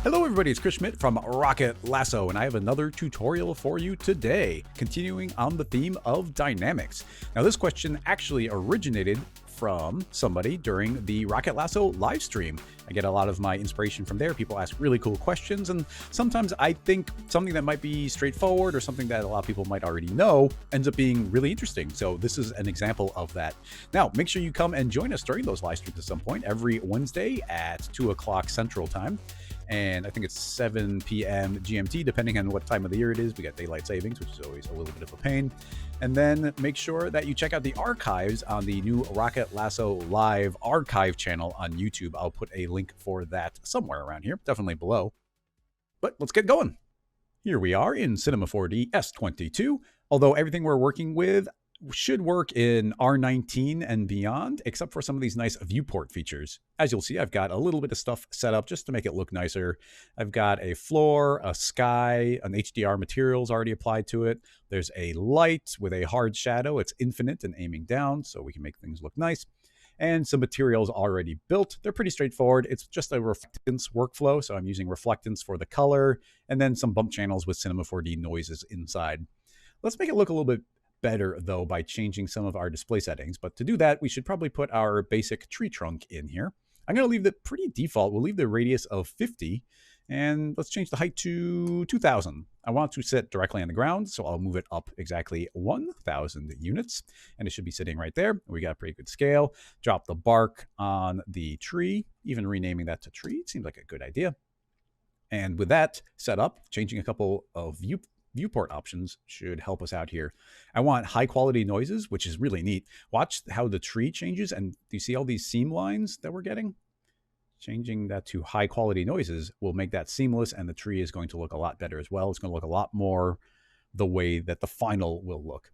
Hello everybody, it's Chris Schmidt from Rocket Lasso, and I have another tutorial for you today, continuing on the theme of dynamics. Now this question actually originated from somebody during the Rocket Lasso live stream. I get a lot of my inspiration from there. People ask really cool questions, and sometimes I think something that might be straightforward or something that a lot of people might already know ends up being really interesting. So this is an example of that. Now, make sure you come and join us during those live streams at some point every Wednesday at 2 o'clock Central Time. And I think it's 7 p.m. GMT, depending on what time of the year it is. We got daylight savings, which is always a little bit of a pain. And then make sure that you check out the archives on the new Rocket Lasso Live archive channel on YouTube. I'll put a link for that somewhere around here, definitely below. But let's get going. Here we are in Cinema 4D S22. Although everything we're working with should work in R19 and beyond, except for some of these nice viewport features. As you'll see, I've got a little bit of stuff set up just to make it look nicer. I've got a floor, a sky, an HDR materials already applied to it. There's a light with a hard shadow. It's infinite and aiming down, so we can make things look nice. And some materials already built. They're pretty straightforward. It's just a reflectance workflow, so I'm using reflectance for the color, and then some bump channels with Cinema 4D noises inside. Let's make it look a little bit better though by changing some of our display settings. But to do that, we should probably put our basic tree trunk in here. I'm going to leave it pretty default. We'll leave the radius of 50 and let's change the height to 2000. I want to sit directly on the ground, so I'll move it up exactly 1000 units and it should be sitting right there. We got a pretty good scale. Drop the bark on the tree, even renaming that to tree. It seems like a good idea. And with that set up, changing a couple of viewport options should help us out here. I want high quality noises, which is really neat. Watch how the tree changes, and do you see all these seam lines that we're getting? Changing that to high quality noises will make that seamless, and the tree is going to look a lot better as well. It's going to look a lot more the way that the final will look.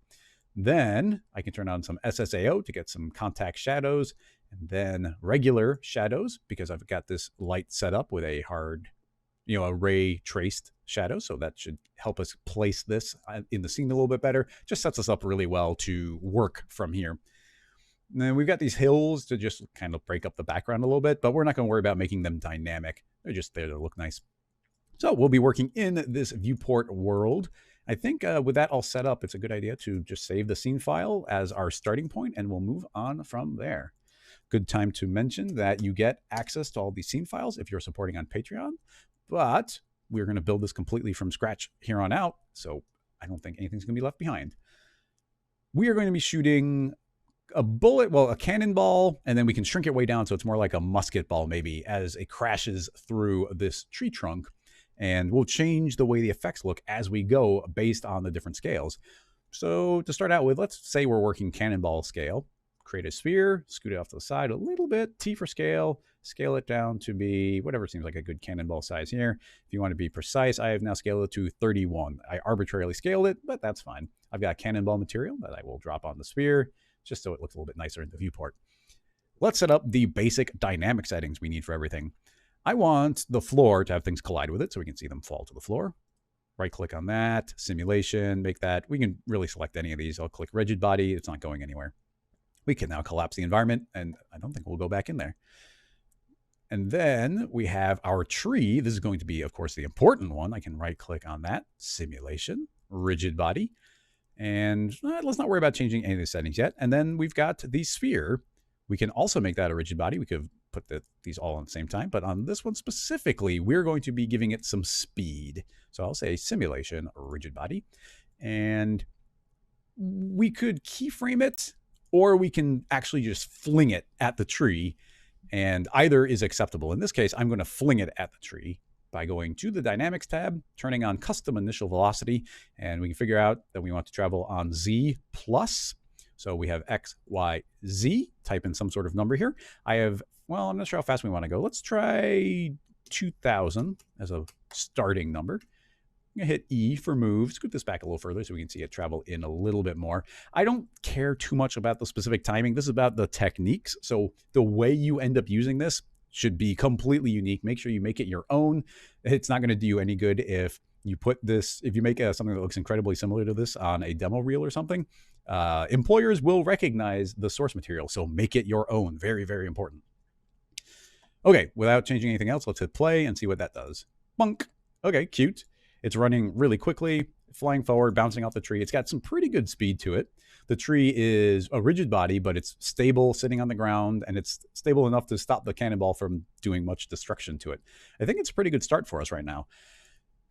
Then I can turn on some SSAO to get some contact shadows, and then regular shadows because I've got this light set up with a hard, a ray traced shadow. So that should help us place this in the scene a little bit better. Just sets us up really well to work from here. And then we've got these hills to just kind of break up the background a little bit, but we're not going to worry about making them dynamic. They're just there to look nice. So we'll be working in this viewport world. I think with that all set up, it's a good idea to just save the scene file as our starting point, and we'll move on from there. Good time to mention that you get access to all these scene files if you're supporting on Patreon. But we're going to build this completely from scratch here on out, so I don't think anything's going to be left behind. We are going to be shooting a bullet, a cannonball, and then we can shrink it way down so it's more like a musket ball maybe as it crashes through this tree trunk. And we'll change the way the effects look as we go based on the different scales. So to start out with, let's say we're working cannonball scale. Create a sphere, scoot it off to the side a little bit, T for scale, scale it down to be whatever seems like a good cannonball size here. If you want to be precise, I have now scaled it to 31. I arbitrarily scaled it, but that's fine. I've got cannonball material that I will drop on the sphere just so it looks a little bit nicer in the viewport. Let's set up the basic dynamic settings we need for everything. I want the floor to have things collide with it so we can see them fall to the floor. Right click on that, simulation, make that. We can really select any of these. I'll click rigid body. It's not going anywhere. We can now collapse the environment, and I don't think we'll go back in there. And then we have our tree. This is going to be, of course, the important one. I can right click on that, simulation, rigid body. And let's not worry about changing any of the settings yet. And then we've got the sphere. We can also make that a rigid body. We could put these all at the same time. But on this one specifically, we're going to be giving it some speed. So I'll say simulation, rigid body. And we could keyframe it, or we can actually just fling it at the tree, and either is acceptable. In this case, I'm going to fling it at the tree by going to the Dynamics tab, turning on Custom Initial Velocity, and we can figure out that we want to travel on Z plus. So we have X, Y, Z. Type in some sort of number here. I'm not sure how fast we want to go. Let's try 2000 as a starting number. I'm going to hit E for move, scoot this back a little further so we can see it travel in a little bit more. I don't care too much about the specific timing. This is about the techniques. So the way you end up using this should be completely unique. Make sure you make it your own. It's not going to do you any good if you put this, if you make something that looks incredibly similar to this on a demo reel or something. Employers will recognize the source material, so make it your own. Very, very important. Okay, without changing anything else, let's hit play and see what that does. Bunk. Okay, cute. It's running really quickly, flying forward, bouncing off the tree. It's got some pretty good speed to it. The tree is a rigid body, but it's stable, sitting on the ground, and it's stable enough to stop the cannonball from doing much destruction to it. I think it's a pretty good start for us right now.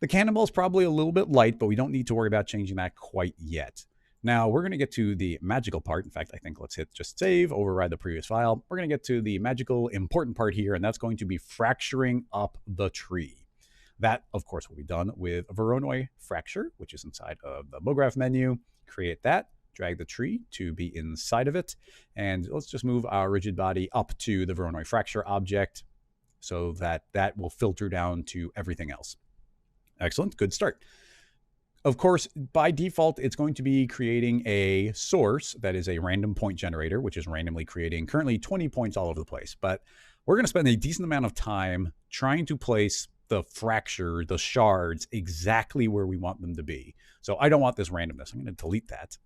The cannonball is probably a little bit light, but we don't need to worry about changing that quite yet. Now, we're going to get to the magical part. In fact, I think let's hit just save, override the previous file. We're going to get to the magical important part here, and that's going to be fracturing up the tree. That, of course, will be done with Voronoi Fracture, which is inside of the MoGraph menu. Create that, drag the tree to be inside of it, and let's just move our rigid body up to the Voronoi Fracture object so that that will filter down to everything else. Excellent, good start. Of course, by default, it's going to be creating a source that is a random point generator, which is randomly creating currently 20 points all over the place. But we're going to spend a decent amount of time trying to place the fracture, the shards, exactly where we want them to be. So I don't want this randomness. I'm going to delete that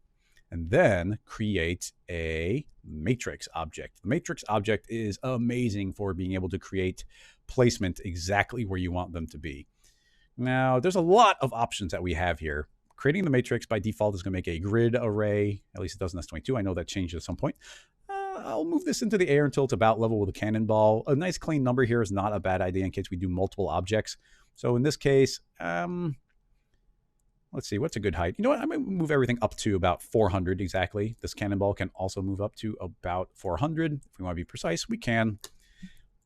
and then create a matrix object. The matrix object is amazing for being able to create placement exactly where you want them to be. Now, there's a lot of options that we have here. Creating the matrix by default is going to make a grid array. At least it does in S22. I know that changed at some point. I'll move this into the air until it's about level with a cannonball. A nice clean number here is not a bad idea in case we do multiple objects. So in this case, let's see, what's a good height? You know what? I'm going to move everything up to about 400 exactly. This cannonball can also move up to about 400. If we want to be precise, we can,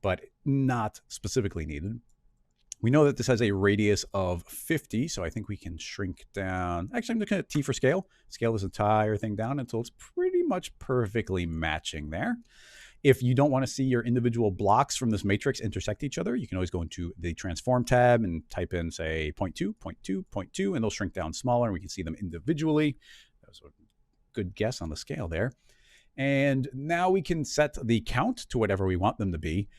but not specifically needed. We know that this has a radius of 50, so I think we can shrink down. Actually, I'm looking at T for scale. Scale this entire thing down until it's pretty much perfectly matching there. If you don't want to see your individual blocks from this matrix intersect each other, you can always go into the transform tab and type in, say, 0.2, 0.2, 0.2, and they'll shrink down smaller, and we can see them individually. That was a good guess on the scale there. And now we can set the count to whatever we want them to be.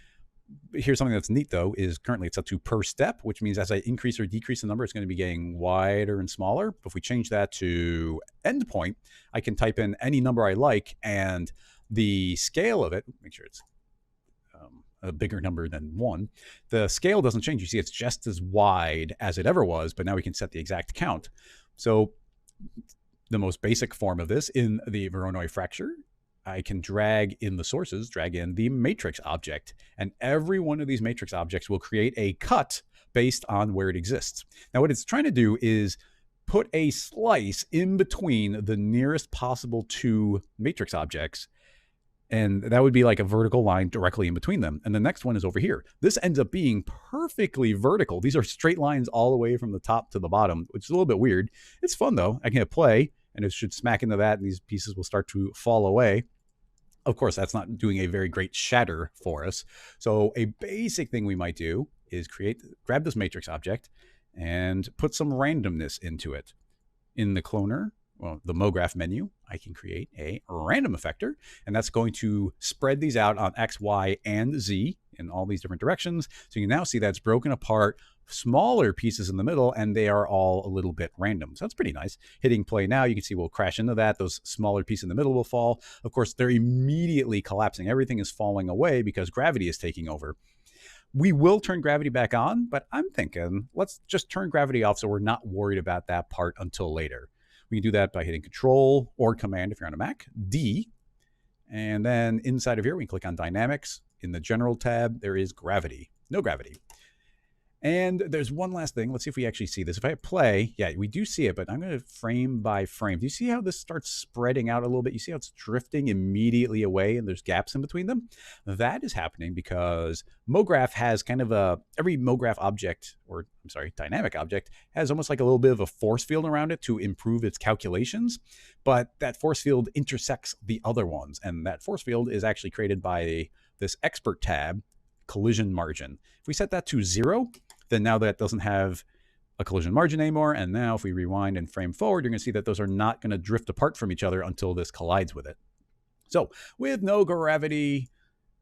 Here's something that's neat, though, is currently it's set to per step, which means as I increase or decrease the number, it's going to be getting wider and smaller. But if we change that to endpoint, I can type in any number I like, and the scale of it, make sure it's a bigger number than 1, the scale doesn't change. You see it's just as wide as it ever was, but now we can set the exact count. So the most basic form of this in the Voronoi Fracture, I can drag in the sources, drag in the matrix object, and every one of these matrix objects will create a cut based on where it exists. Now, what it's trying to do is put a slice in between the nearest possible 2 matrix objects, and that would be like a vertical line directly in between them. And the next one is over here. This ends up being perfectly vertical. These are straight lines all the way from the top to the bottom, which is a little bit weird. It's fun, though. I can hit play, and it should smack into that, and these pieces will start to fall away. Of course, that's not doing a very great shatter for us. So a basic thing we might do is grab this matrix object and put some randomness into it. In the cloner, well, the MoGraph menu, I can create a random effector, and that's going to spread these out on X, Y, and Z in all these different directions. So you can now see that it's broken apart, smaller pieces in the middle, and they are all a little bit random. So that's pretty nice. Hitting play now, you can see we'll crash into that. Those smaller pieces in the middle will fall. Of course, they're immediately collapsing. Everything is falling away because gravity is taking over. We will turn gravity back on, but I'm thinking let's just turn gravity off so we're not worried about that part until later. We can do that by hitting Control or Command if you're on a Mac, D, and then inside of here, we can click on Dynamics. In the General tab, there is gravity. No gravity. And there's one last thing. Let's see if we actually see this. If I hit play, yeah, we do see it, but I'm going to frame by frame. Do you see how this starts spreading out a little bit? You see how it's drifting immediately away and there's gaps in between them? That is happening because MoGraph has kind of every MoGraph object, or I'm sorry, dynamic object, has almost like a little bit of a force field around it to improve its calculations. But that force field intersects the other ones. And that force field is actually created by this expert tab, collision margin. If we set that to 0, then now that doesn't have a collision margin anymore. And now if we rewind and frame forward, you're going to see that those are not going to drift apart from each other until this collides with it. So with no gravity,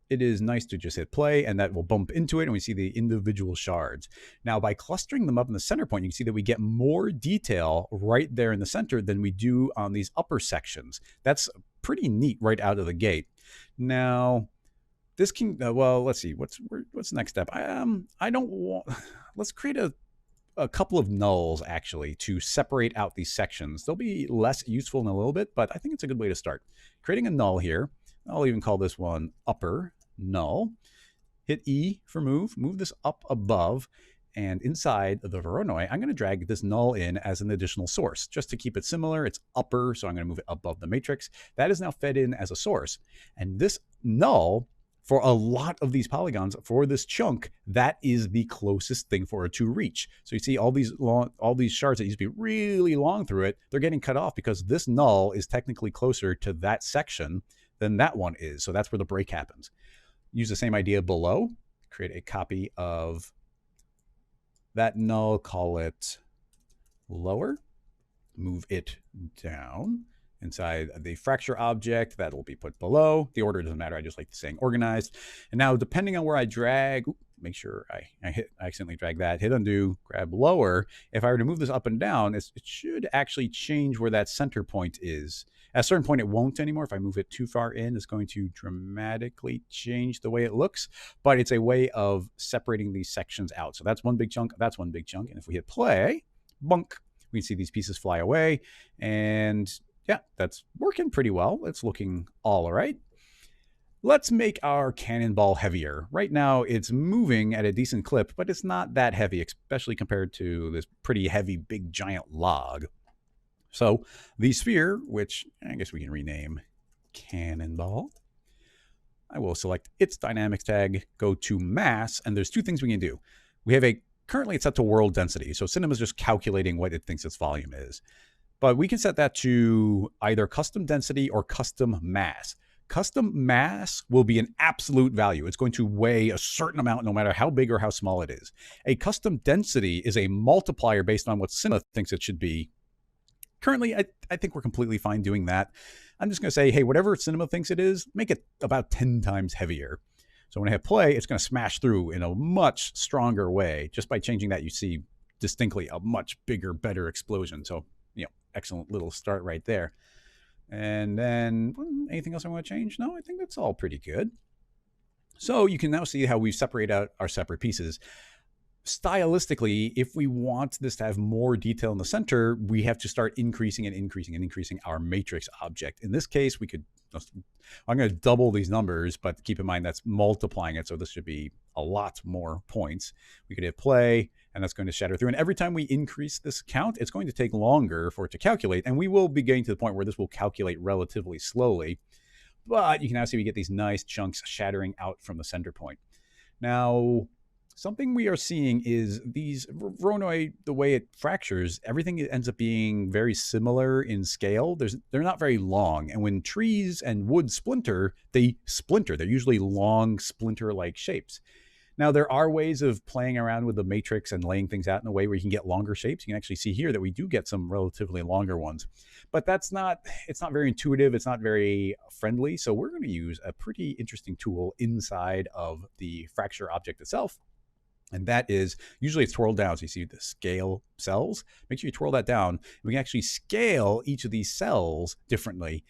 it is nice to just hit play, and that will bump into it, and we see the individual shards. Now, by clustering them up in the center point, you can see that we get more detail right there in the center than we do on these upper sections. That's pretty neat right out of the gate. Now, This can, well, let's see, what's the next step? I don't want, let's create a couple of nulls actually to separate out these sections. They'll be less useful in a little bit, but I think it's a good way to start. Creating a null here. I'll even call this one upper null. Hit E for move this up above, and inside the Voronoi, I'm going to drag this null in as an additional source just to keep it similar. It's upper, so I'm going to move it above the matrix. That is now fed in as a source. And this null, for a lot of these polygons, for this chunk, that is the closest thing for it to reach. So you see all these shards that used to be really long through it, they're getting cut off because this null is technically closer to that section than that one is. So that's where the break happens. Use the same idea below. Create a copy of that null, call it lower. Move it down inside the fracture object. That will be put below. The order doesn't matter. I just like saying organized. And now, depending on where I drag, make sure I accidentally drag that, hit undo, grab lower. If I were to move this up and down, it should actually change where that center point is. At a certain point, it won't anymore. If I move it too far in, it's going to dramatically change the way it looks, but it's a way of separating these sections out. So that's one big chunk, that's one big chunk. And if we hit play, bunk, we can see these pieces fly away. And yeah, that's working pretty well. It's looking all right. Let's make our cannonball heavier. Right now, it's moving at a decent clip, but it's not that heavy, especially compared to this pretty heavy, big, giant log. So the sphere, which I guess we can rename cannonball, I will select its dynamics tag, go to mass, and there's two things we can do. We have currently it's set to world density, so Cinema is just calculating what it thinks its volume is. But we can set that to either custom density or custom mass. Custom mass will be an absolute value. It's going to weigh a certain amount no matter how big or how small it is. A custom density is a multiplier based on what Cinema thinks it should be. Currently, I think we're completely fine doing that. I'm just going to say, hey, whatever Cinema thinks it is, make it about 10 times heavier. So when I hit play, it's going to smash through in a much stronger way. Just by changing that, you see distinctly a much bigger, better explosion. So, excellent little start right there. And then anything else I want to change? No, I think that's all pretty good. So you can now see how we've separated out our separate pieces. Stylistically, if we want this to have more detail in the center, we have to start increasing and increasing and increasing our matrix object. In this case, I'm going to double these numbers, but keep in mind that's multiplying it. So this should be a lot more points. We could hit play, and that's going to shatter through. And every time we increase this count, it's going to take longer for it to calculate. And we will be getting to the point where this will calculate relatively slowly. But you can now see we get these nice chunks shattering out from the center point. Now, something we are seeing is these Voronoi, the way it fractures, everything ends up being very similar in scale. They're not very long. And when trees and wood splinter, they splinter. They're usually long splinter-like shapes. Now, there are ways of playing around with the matrix and laying things out in a way where you can get longer shapes. You can actually see here that we do get some relatively longer ones. But it's not very intuitive. It's not very friendly. So we're going to use a pretty interesting tool inside of the fracture object itself. And that is, usually it's twirled down. So you see the scale cells. Make sure you twirl that down. We can actually scale each of these cells differently.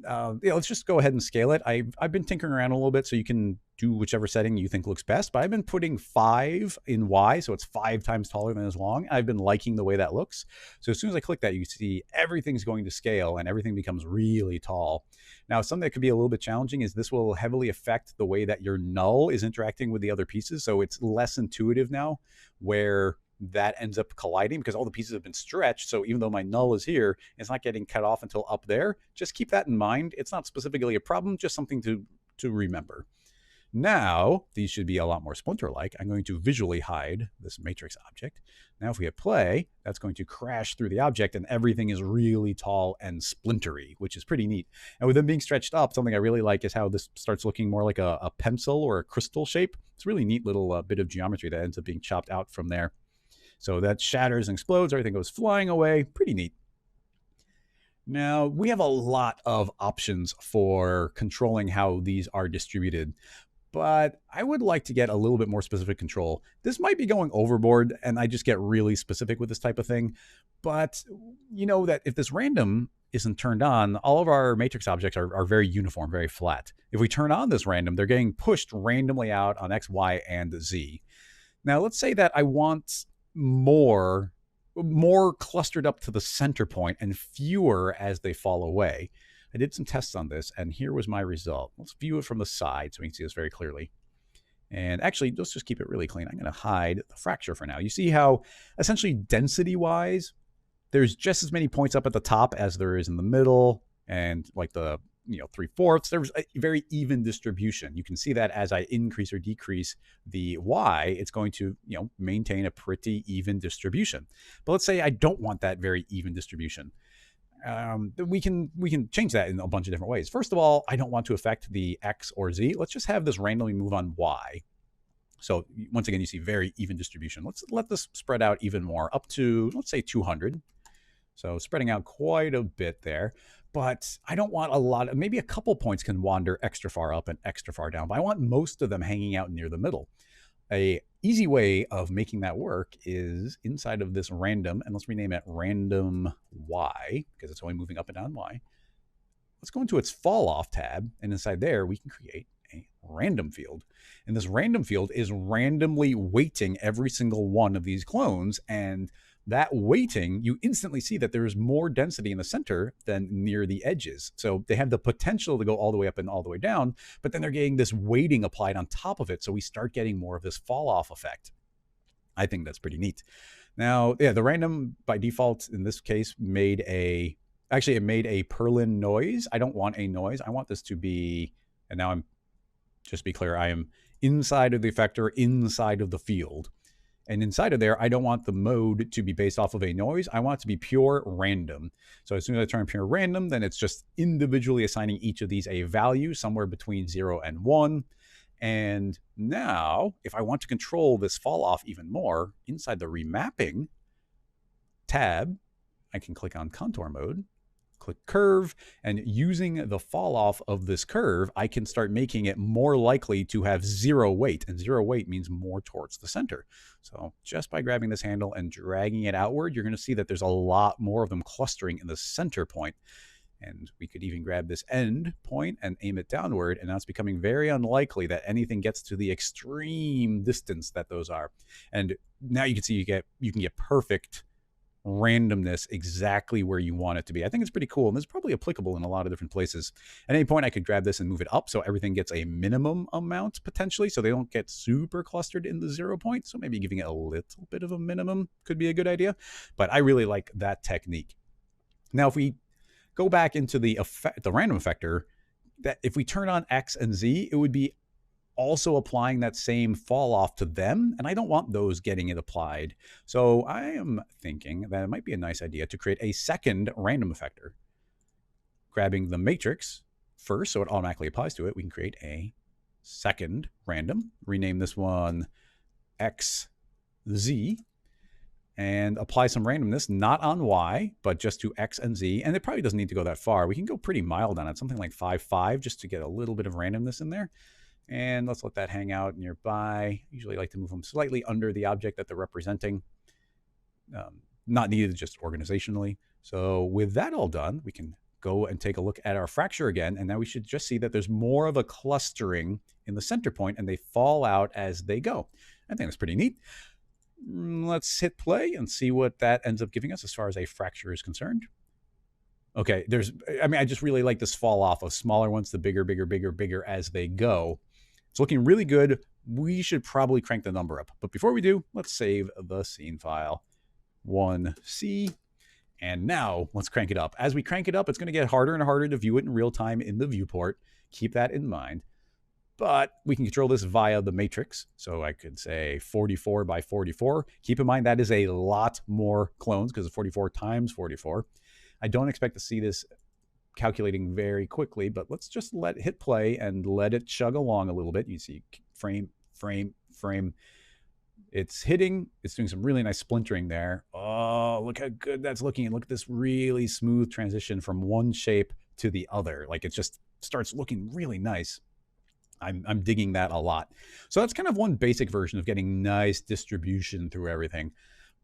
Let's just go ahead and scale it. I've been tinkering around a little bit, so you can do whichever setting you think looks best. But I've been putting 5 in Y, so it's 5 times taller than it's long. I've been liking the way that looks. So as soon as I click that, you see everything's going to scale and everything becomes really tall. Now, something that could be a little bit challenging is this will heavily affect the way that your null is interacting with the other pieces. So it's less intuitive now, where that ends up colliding because all the pieces have been stretched. So even though my null is here, it's not getting cut off until up there. Just keep that in mind. It's not specifically a problem, just something to remember. Now, these should be a lot more splinter-like. I'm going to visually hide this matrix object. Now, if we hit play, that's going to crash through the object, and everything is really tall and splintery, which is pretty neat. And with them being stretched up, something I really like is how this starts looking more like a pencil or a crystal shape. It's a really neat little bit of geometry that ends up being chopped out from there. So that shatters and explodes, everything goes flying away. Pretty neat. Now, we have a lot of options for controlling how these are distributed, but I would like to get a little bit more specific control. This might be going overboard, and I just get really specific with this type of thing. But you know that if this random isn't turned on, all of our matrix objects are very uniform, very flat. If we turn on this random, they're getting pushed randomly out on X, Y, and Z. Now, let's say that I want more clustered up to the center point and fewer as they fall away. I did some tests on this, and here was my result. Let's view it from the side so we can see this very clearly. And actually, let's just keep it really clean. I'm going to hide the fracture for now. You see how essentially density-wise, there's just as many points up at the top as there is in the middle, and like the 3/4. There's a very even distribution. You can see that as I increase or decrease the Y, it's going to maintain a pretty even distribution. But let's say I don't want that very even distribution. We can change that in a bunch of different ways. First of all, I don't want to affect the X or Z. Let's just have this randomly move on Y. So once again, you see very even distribution. Let's let this spread out even more up to, let's say 200. So spreading out quite a bit there. But I don't want a lot, maybe a couple points can wander extra far up and extra far down, but I want most of them hanging out near the middle. A easy way of making that work is inside of this random, and let's rename it random Y, because it's only moving up and down Y. Let's go into its fall off tab, and inside there we can create a random field. And this random field is randomly weighting every single one of these clones, and that weighting, you instantly see that there is more density in the center than near the edges. So they have the potential to go all the way up and all the way down, but then they're getting this weighting applied on top of it. So we start getting more of this fall off effect. I think that's pretty neat. Now, yeah, the random by default in this case made a Perlin noise. I don't want a noise. I want this to be, and now just be clear, I am inside of the effector, inside of the field. And inside of there, I don't want the mode to be based off of a noise. I want it to be pure random. So as soon as I turn pure random, then it's just individually assigning each of these a value somewhere between 0 and 1. And now, if I want to control this fall off even more, inside the Remapping tab, I can click on contour mode, click curve, and using the fall off of this curve, I can start making it more likely to have 0 weight, and 0 weight means more towards the center. So just by grabbing this handle and dragging it outward, you're going to see that there's a lot more of them clustering in the center point. And we could even grab this end point and aim it downward, and now it's becoming very unlikely that anything gets to the extreme distance that those are. And now you can see you can get perfect randomness exactly where you want it to be. I think it's pretty cool, and this is probably applicable in a lot of different places. At any point, I could grab this and move it up so everything gets a minimum amount potentially, so they don't get super clustered in the 0 point. So maybe giving it a little bit of a minimum could be a good idea, but I really like that technique. Now, if we go back into the random effector, that if we turn on X and Z, it would be also applying that same fall off to them, and I don't want those getting it applied. So I am thinking that it might be a nice idea to create a second random effector. Grabbing the matrix first, so it automatically applies to it, we can create a second random, rename this one XZ, and apply some randomness, not on Y, but just to X and Z. And it probably doesn't need to go that far. We can go pretty mild on it, something like 5/5, just to get a little bit of randomness in there. And let's let that hang out nearby. Usually like to move them slightly under the object that they're representing. Not needed, just organizationally. So with that all done, we can go and take a look at our fracture again. And now we should just see that there's more of a clustering in the center point, and they fall out as they go. I think that's pretty neat. Let's hit play and see what that ends up giving us as far as a fracture is concerned. Okay, I just really like this fall off of smaller ones to bigger, bigger, bigger, bigger as they go. It's looking really good. We should probably crank the number up. But before we do, let's save the scene file. 1C. And now let's crank it up. As we crank it up, it's going to get harder and harder to view it in real time in the viewport. Keep that in mind. But we can control this via the matrix. So I could say 44 by 44. Keep in mind that is a lot more clones because it's 44 times 44. I don't expect to see this calculating very quickly, but let's just hit play and let it chug along a little bit. You see frame, frame, frame. It's hitting. It's doing some really nice splintering there. Oh, look how good that's looking. And look at this really smooth transition from one shape to the other. Like it just starts looking really nice. I'm digging that a lot. So that's kind of one basic version of getting nice distribution through everything.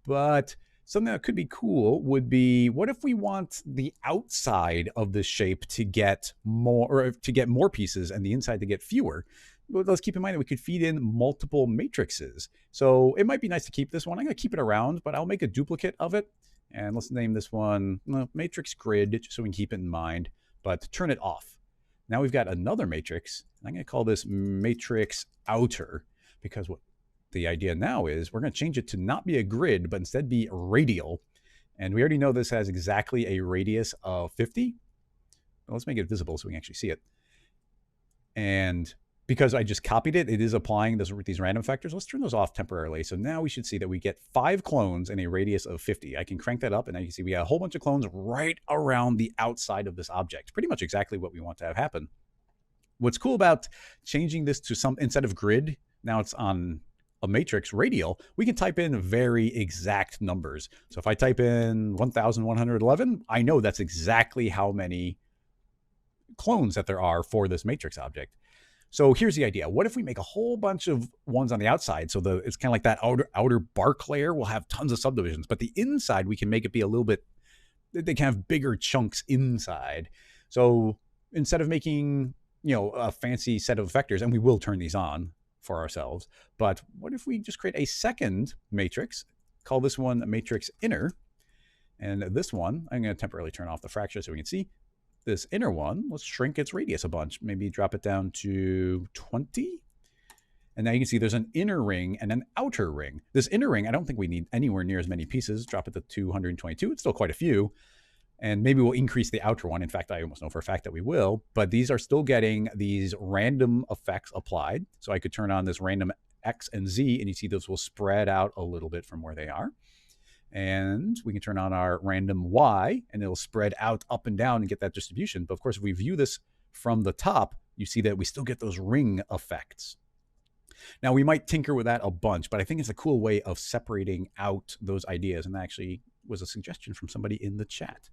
But Something that could be cool would be, what if we want the outside of this shape to get more, or to get more pieces and the inside to get fewer? Well, let's keep in mind that we could feed in multiple matrices. So it might be nice to keep this one. I'm going to keep it around, but I'll make a duplicate of it. And let's name this one matrix grid, just so we can keep it in mind, but turn it off. Now we've got another matrix. I'm going to call this matrix outer, because what the idea now is we're going to change it to not be a grid, but instead be radial. And we already know this has exactly a radius of 50. Well, let's make it visible so we can actually see it. And because I just copied it, it is applying these random factors. Let's turn those off temporarily. So now we should see that we get 5 clones in a radius of 50. I can crank that up, and now you can see we got a whole bunch of clones right around the outside of this object. Pretty much exactly what we want to have happen. What's cool about changing this to some, instead of grid, now it's on a matrix radial, we can type in very exact numbers. So if I type in 1111, I know that's exactly how many clones that there are for this matrix object. So here's the idea. What if we make a whole bunch of ones on the outside? So it's kind of like that outer bark layer will have tons of subdivisions, but the inside, we can make it be a little bit, they can have bigger chunks inside. So instead of making, a fancy set of vectors, and we will turn these on for ourselves, but what if we just create a second matrix, call this one matrix inner, and this one, I'm going to temporarily turn off the fracture so we can see this inner one. Let's shrink its radius a bunch, maybe drop it down to 20. And now you can see there's an inner ring and an outer ring. This inner ring, I don't think we need anywhere near as many pieces. Drop it to 222. It's still quite a few. And maybe we'll increase the outer one. In fact, I almost know for a fact that we will, but these are still getting these random effects applied. So I could turn on this random X and Z, and you see those will spread out a little bit from where they are. And we can turn on our random Y, and it'll spread out up and down and get that distribution. But of course, if we view this from the top, you see that we still get those ring effects. Now, we might tinker with that a bunch, but I think it's a cool way of separating out those ideas. And that actually was a suggestion from somebody in the chat.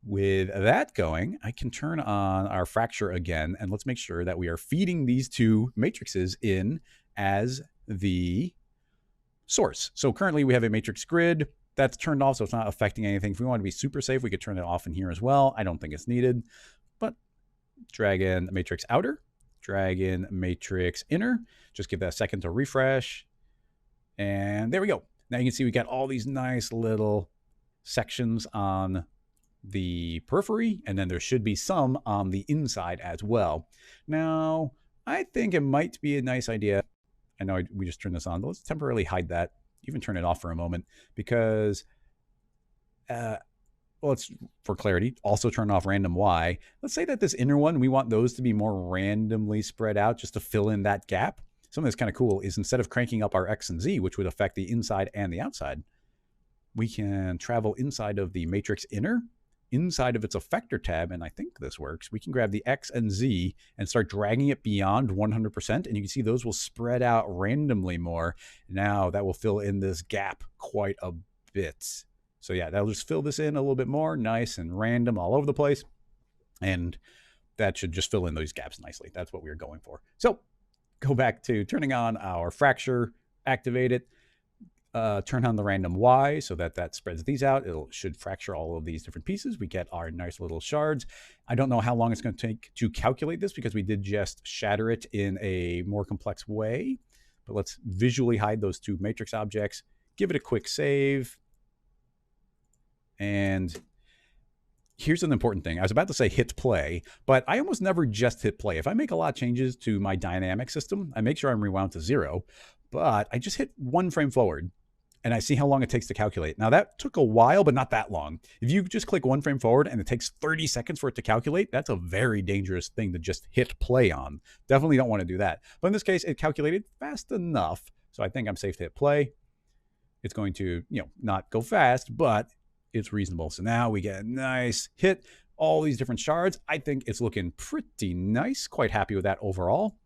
With that going, I can turn on our fracture again, and let's make sure that we are feeding these two matrices in as the source. So currently we have a matrix grid that's turned off, so it's not affecting anything. If we want to be super safe, we could turn it off in here as well. I don't think it's needed, but drag in matrix outer, drag in matrix inner, just give that a second to refresh. And there we go. Now you can see we got all these nice little sections on the periphery, and then there should be some on the inside as well. Now, I think it might be a nice idea. I know we just turned this on, but let's temporarily hide that, even turn it off for a moment, because, well, let's, for clarity, also turn off random Y. Let's say that this inner one, we want those to be more randomly spread out just to fill in that gap. Something that's kind of cool is instead of cranking up our X and Z, which would affect the inside and the outside, we can travel inside of the matrix inner, inside of its effector tab, and I think this works. We can grab the X and Z and start dragging it beyond 100%, and you can see those will spread out randomly more. Now that will fill in this gap quite a bit. So yeah, that'll just fill this in a little bit more, nice and random all over the place, and that should just fill in those gaps nicely. That's what we were going for. So go back to turning on our fracture, activate it, turn on the random Y so that spreads these out. It should fracture all of these different pieces. We get our nice little shards. I don't know how long it's going to take to calculate this because we did just shatter it in a more complex way. But let's visually hide those two matrix objects, give it a quick save. And here's an important thing. I was about to say hit play, but I almost never just hit play. If I make a lot of changes to my dynamic system, I make sure I'm rewound to 0, but I just hit 1 frame forward and I see how long it takes to calculate. Now that took a while, but not that long. If you just click 1 frame forward and it takes 30 seconds for it to calculate, that's a very dangerous thing to just hit play on. Definitely don't want to do that. But in this case, it calculated fast enough. So I think I'm safe to hit play. It's going to, not go fast, but it's reasonable. So now we get a nice hit, all these different shards. I think it's looking pretty nice. Quite happy with that overall.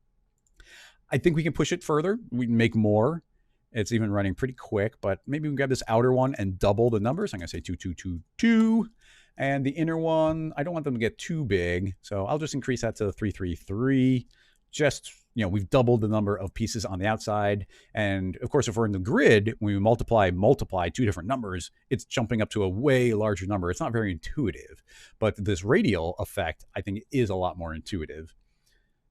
I think we can push it further. We can make more. It's even running pretty quick, but maybe we can grab this outer one and double the numbers. I'm going to say 2222. And the inner one, I don't want them to get too big. So I'll just increase that to 333. Just, we've doubled the number of pieces on the outside. And of course, if we're in the grid, when we multiply two different numbers, it's jumping up to a way larger number. It's not very intuitive, but this radial effect, I think, is a lot more intuitive.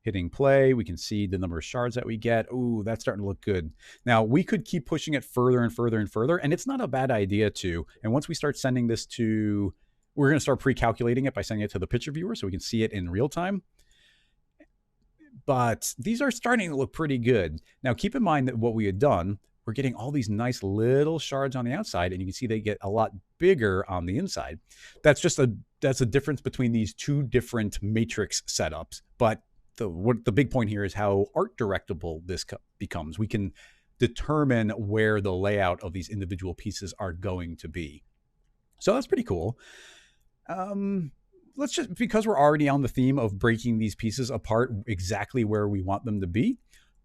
Hitting play, we can see the number of shards that we get. Ooh, that's starting to look good. Now, we could keep pushing it further and further and further, and it's not a bad idea to. And once we start sending this to, we're going to start pre-calculating it by sending it to the picture viewer so we can see it in real time. But these are starting to look pretty good. Now, keep in mind that what we had done, we're getting all these nice little shards on the outside, and you can see they get a lot bigger on the inside. That's a difference between these two different matrix setups. But the big point here is how art directable this becomes. We can determine where the layout of these individual pieces are going to be. So that's pretty cool. Let's just, because we're already on the theme of breaking these pieces apart exactly where we want them to be,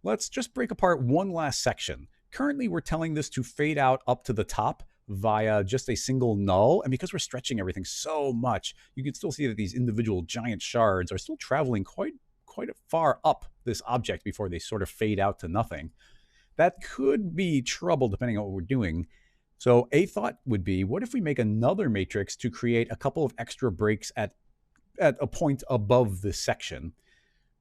let's just break apart one last section. Currently, we're telling this to fade out up to the top via just a single null. And because we're stretching everything so much, you can still see that these individual giant shards are still traveling quite far up this object before they sort of fade out to nothing. That could be trouble depending on what we're doing. So a thought would be, what if we make another matrix to create a couple of extra breaks at a point above this section?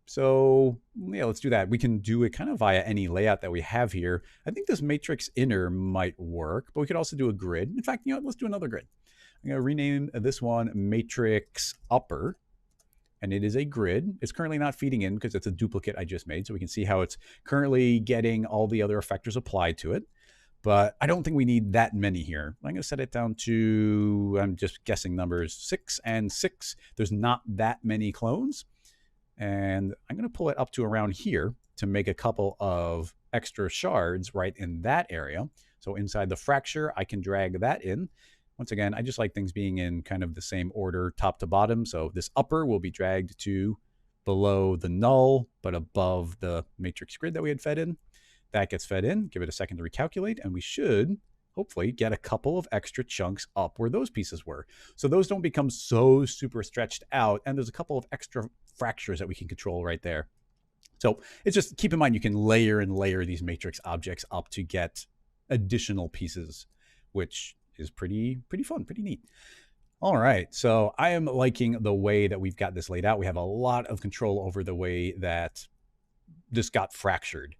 So yeah, let's do that. We can do it kind of via any layout that we have here. I think this matrix inner might work, but we could also do a grid. In fact, let's do another grid. I'm going to rename this one matrix upper. And it is a grid. It's currently not feeding in because it's a duplicate I just made. So we can see how it's currently getting all the other effectors applied to it. But I don't think we need that many here. I'm going to set it down to, I'm just guessing numbers 6 and 6. There's not that many clones. And I'm going to pull it up to around here to make a couple of extra shards right in that area. So inside the fracture, I can drag that in. Once again, I just like things being in kind of the same order, top to bottom. So this upper will be dragged to below the null, but above the matrix grid that we had fed in. That gets fed in. Give it a second to recalculate, and we should hopefully get a couple of extra chunks up where those pieces were. So those don't become so super stretched out, and there's a couple of extra fractures that we can control right there. So it's just, keep in mind, you can layer and layer these matrix objects up to get additional pieces, which is pretty fun, pretty neat. All right, so I am liking the way that we've got this laid out. We have a lot of control over the way that this got fractured.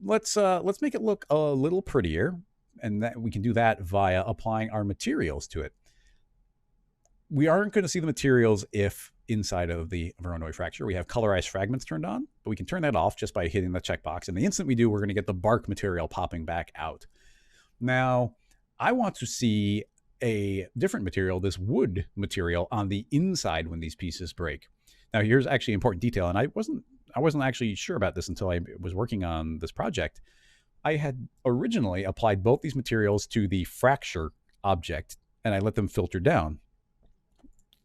Let's make it look a little prettier, and that we can do that via applying our materials to it. We aren't going to see the materials if inside of the Voronoi Fracture we have colorized fragments turned on, but we can turn that off just by hitting the checkbox. And the instant we do, we're going to get the bark material popping back out. Now, I want to see a different material, this wood material, on the inside when these pieces break. Now, here's actually an important detail, and I wasn't actually sure about this until I was working on this project. I had originally applied both these materials to the fracture object, and I let them filter down.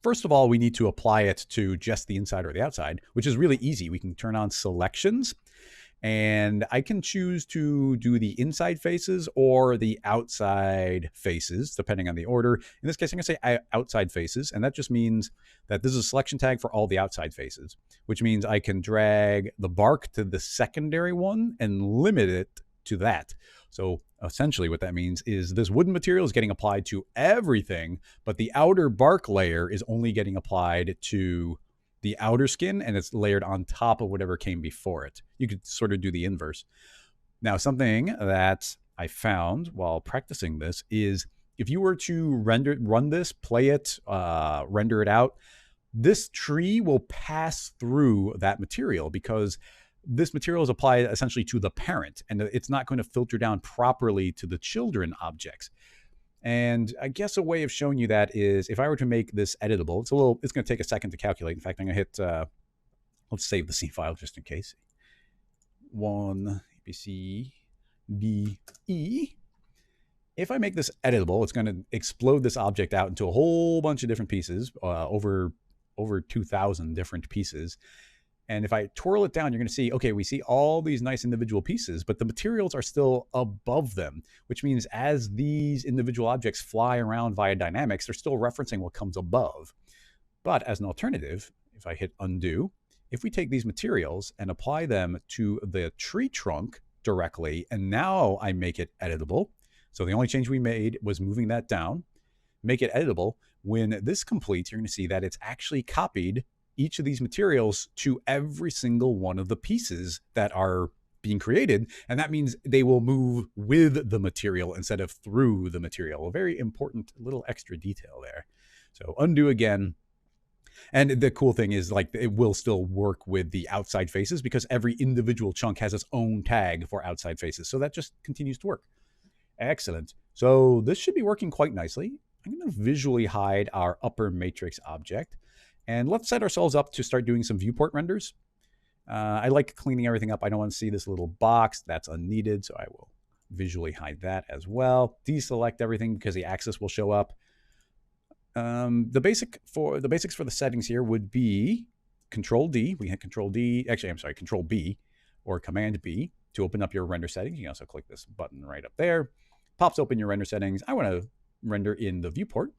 First of all, we need to apply it to just the inside or the outside, which is really easy. We can turn on selections, and I can choose to do the inside faces or the outside faces, depending on the order. In this case, I'm going to say outside faces, and that just means that this is a selection tag for all the outside faces, which means I can drag the bark to the secondary one and limit it to that. So essentially what that means is this wooden material is getting applied to everything, but the outer bark layer is only getting applied to the outer skin, and it's layered on top of whatever came before it. You could sort of do the inverse. Now, something that I found while practicing this is if you were to run this, play it, render it out, this tree will pass through that material because this material is applied essentially to the parent, and it's not going to filter down properly to the children objects. And I guess a way of showing you that is if I were to make this editable, it's going to take a second to calculate. In fact, I'm going to hit, let's save the C file just in case. 1, B, C, D, E. If I make this editable, it's going to explode this object out into a whole bunch of different pieces, over 2,000 different pieces. And if I twirl it down, you're going to see, okay, we see all these nice individual pieces, but the materials are still above them, which means as these individual objects fly around via dynamics, they're still referencing what comes above. But as an alternative, if I hit undo, if we take these materials and apply them to the tree trunk directly, and now I make it editable. So the only change we made was moving that down, make it editable. When this completes, you're going to see that it's actually copied each of these materials to every single one of the pieces that are being created. And that means they will move with the material instead of through the material. A very important little extra detail there. So undo again. And the cool thing is, like, it will still work with the outside faces because every individual chunk has its own tag for outside faces. So that just continues to work. Excellent. So this should be working quite nicely. I'm going to visually hide our upper matrix object. And let's set ourselves up to start doing some viewport renders. I like cleaning everything up. I don't want to see this little box. That's unneeded. So I will visually hide that as well. Deselect everything because the axis will show up. The basics for the settings here would be Control D. We hit Control D. Actually, I'm sorry, Control B or Command B to open up your render settings. You can also click this button right up there. Pops open your render settings. I want to render in the viewport.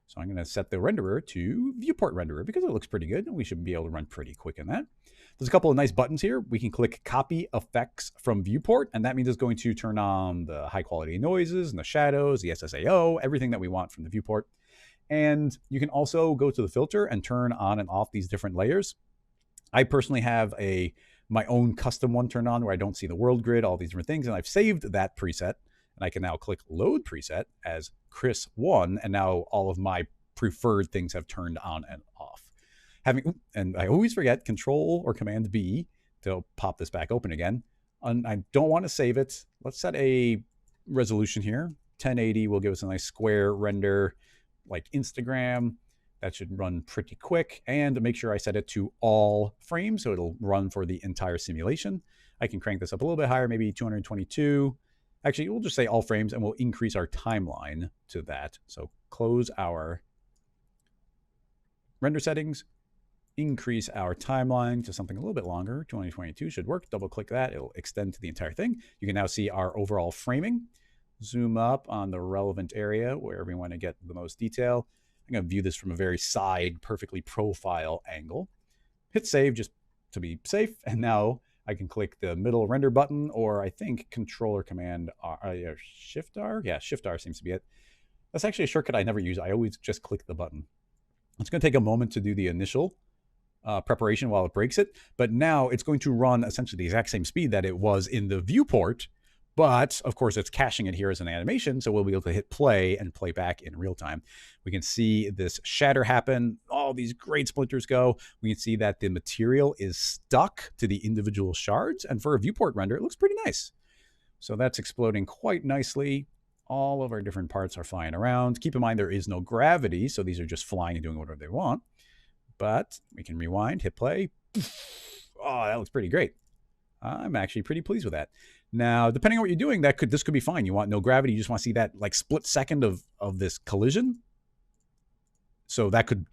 So I'm going to set the renderer to viewport renderer because it looks pretty good and we should be able to run pretty quick in that. There's a couple of nice buttons here. We can click copy effects from viewport, and that means it's going to turn on the high quality noises and the shadows, the SSAO, everything that we want from the viewport. And you can also go to the filter and turn on and off these different layers. I personally have my own custom one turned on where I don't see the world grid, all these different things, and I've saved that preset. And I can now click load preset as Chris1, and now all of my preferred things have turned on and off. And I always forget Control or Command B to pop this back open again. And I don't want to save it. Let's set a resolution here. 1080 will give us a nice square render like Instagram. That should run pretty quick. And make sure I set it to all frames so it'll run for the entire simulation. I can crank this up a little bit higher, maybe 222. Actually, we'll just say all frames and we'll increase our timeline to that. So close our render settings, increase our timeline to something a little bit longer. 2022 should work. Double click that. It'll extend to the entire thing. You can now see our overall framing. Zoom up on the relevant area wherever we want to get the most detail. I'm going to view this from a very side, perfectly profile angle. Hit save just to be safe. And now I can click the middle render button, or I think Control or Command R, Shift R. Yeah, Shift R seems to be it. That's actually a shortcut I never use. I always just click the button. It's going to take a moment to do the initial preparation while it breaks it, but now it's going to run essentially the exact same speed that it was in the viewport. But of course, it's caching it here as an animation, so we'll be able to hit play and play back in real time. We can see this shatter happen. All these great splinters go. We can see that the material is stuck to the individual shards, and for a viewport render, it looks pretty nice. So that's exploding quite nicely. All of our different parts are flying around. Keep in mind there is no gravity, so these are just flying and doing whatever they want. But we can rewind, hit play. Oh, that looks pretty great. I'm actually pretty pleased with that. Now, depending on what you're doing, this could be fine. You want no gravity. You just want to see that like split second of this collision. So that could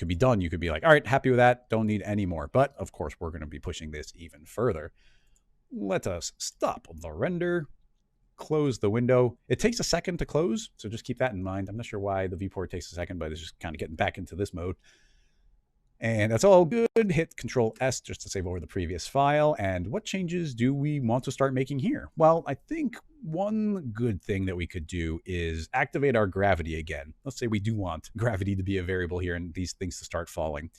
be done. You could be like, all right, happy with that. Don't need any more. But of course, we're going to be pushing this even further. Let us stop the render. Close the window. It takes a second to close, so just keep that in mind. I'm not sure why the viewport takes a second, but it's just kind of getting back into this mode. And that's all good. Hit Control S just to save over the previous file. And what changes do we want to start making here? Well, I think one good thing that we could do is activate our gravity again. Let's say we do want gravity to be a variable here and these things to start falling.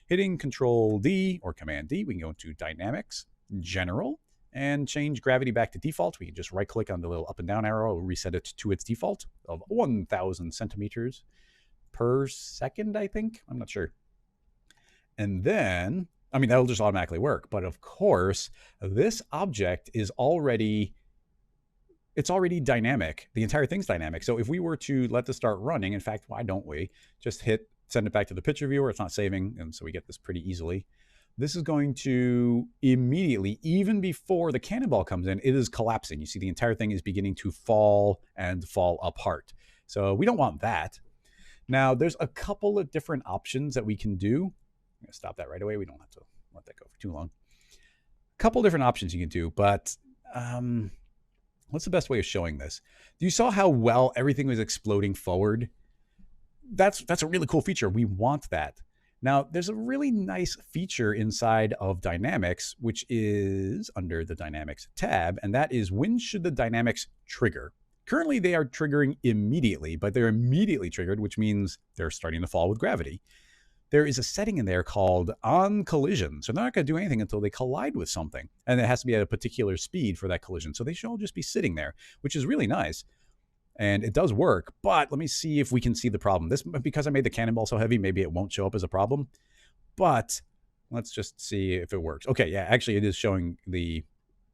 Hitting Control D or Command D, we can go into Dynamics, General, and change gravity back to default. We can just right click on the little up and down arrow, reset it to its default of 1,000 centimeters per second, I think. I'm not sure. And then, I mean, that'll just automatically work. But of course, this object is already dynamic. The entire thing's dynamic. So if we were to let this start running, in fact, why don't we just send it back to the picture viewer? It's not saving. And so we get this pretty easily. This is going to immediately, even before the cannonball comes in, it is collapsing. You see the entire thing is beginning to fall and fall apart. So we don't want that. Now, there's a couple of different options that we can do. I'm going to stop that right away. We don't have to let that go for too long. A couple different options you can do, but what's the best way of showing this? You saw how well everything was exploding forward. That's a really cool feature. We want that. Now, there's a really nice feature inside of Dynamics, which is under the Dynamics tab, and that is when should the Dynamics trigger? Currently, they are triggering immediately, but they're immediately triggered, which means they're starting to fall with gravity. There is a setting in there called on collision. So they're not going to do anything until they collide with something. And it has to be at a particular speed for that collision. So they should all just be sitting there, which is really nice. And it does work, but let me see if we can see the problem. This, because I made the cannonball so heavy, maybe it won't show up as a problem, but let's just see if it works. Okay, yeah, actually it is showing the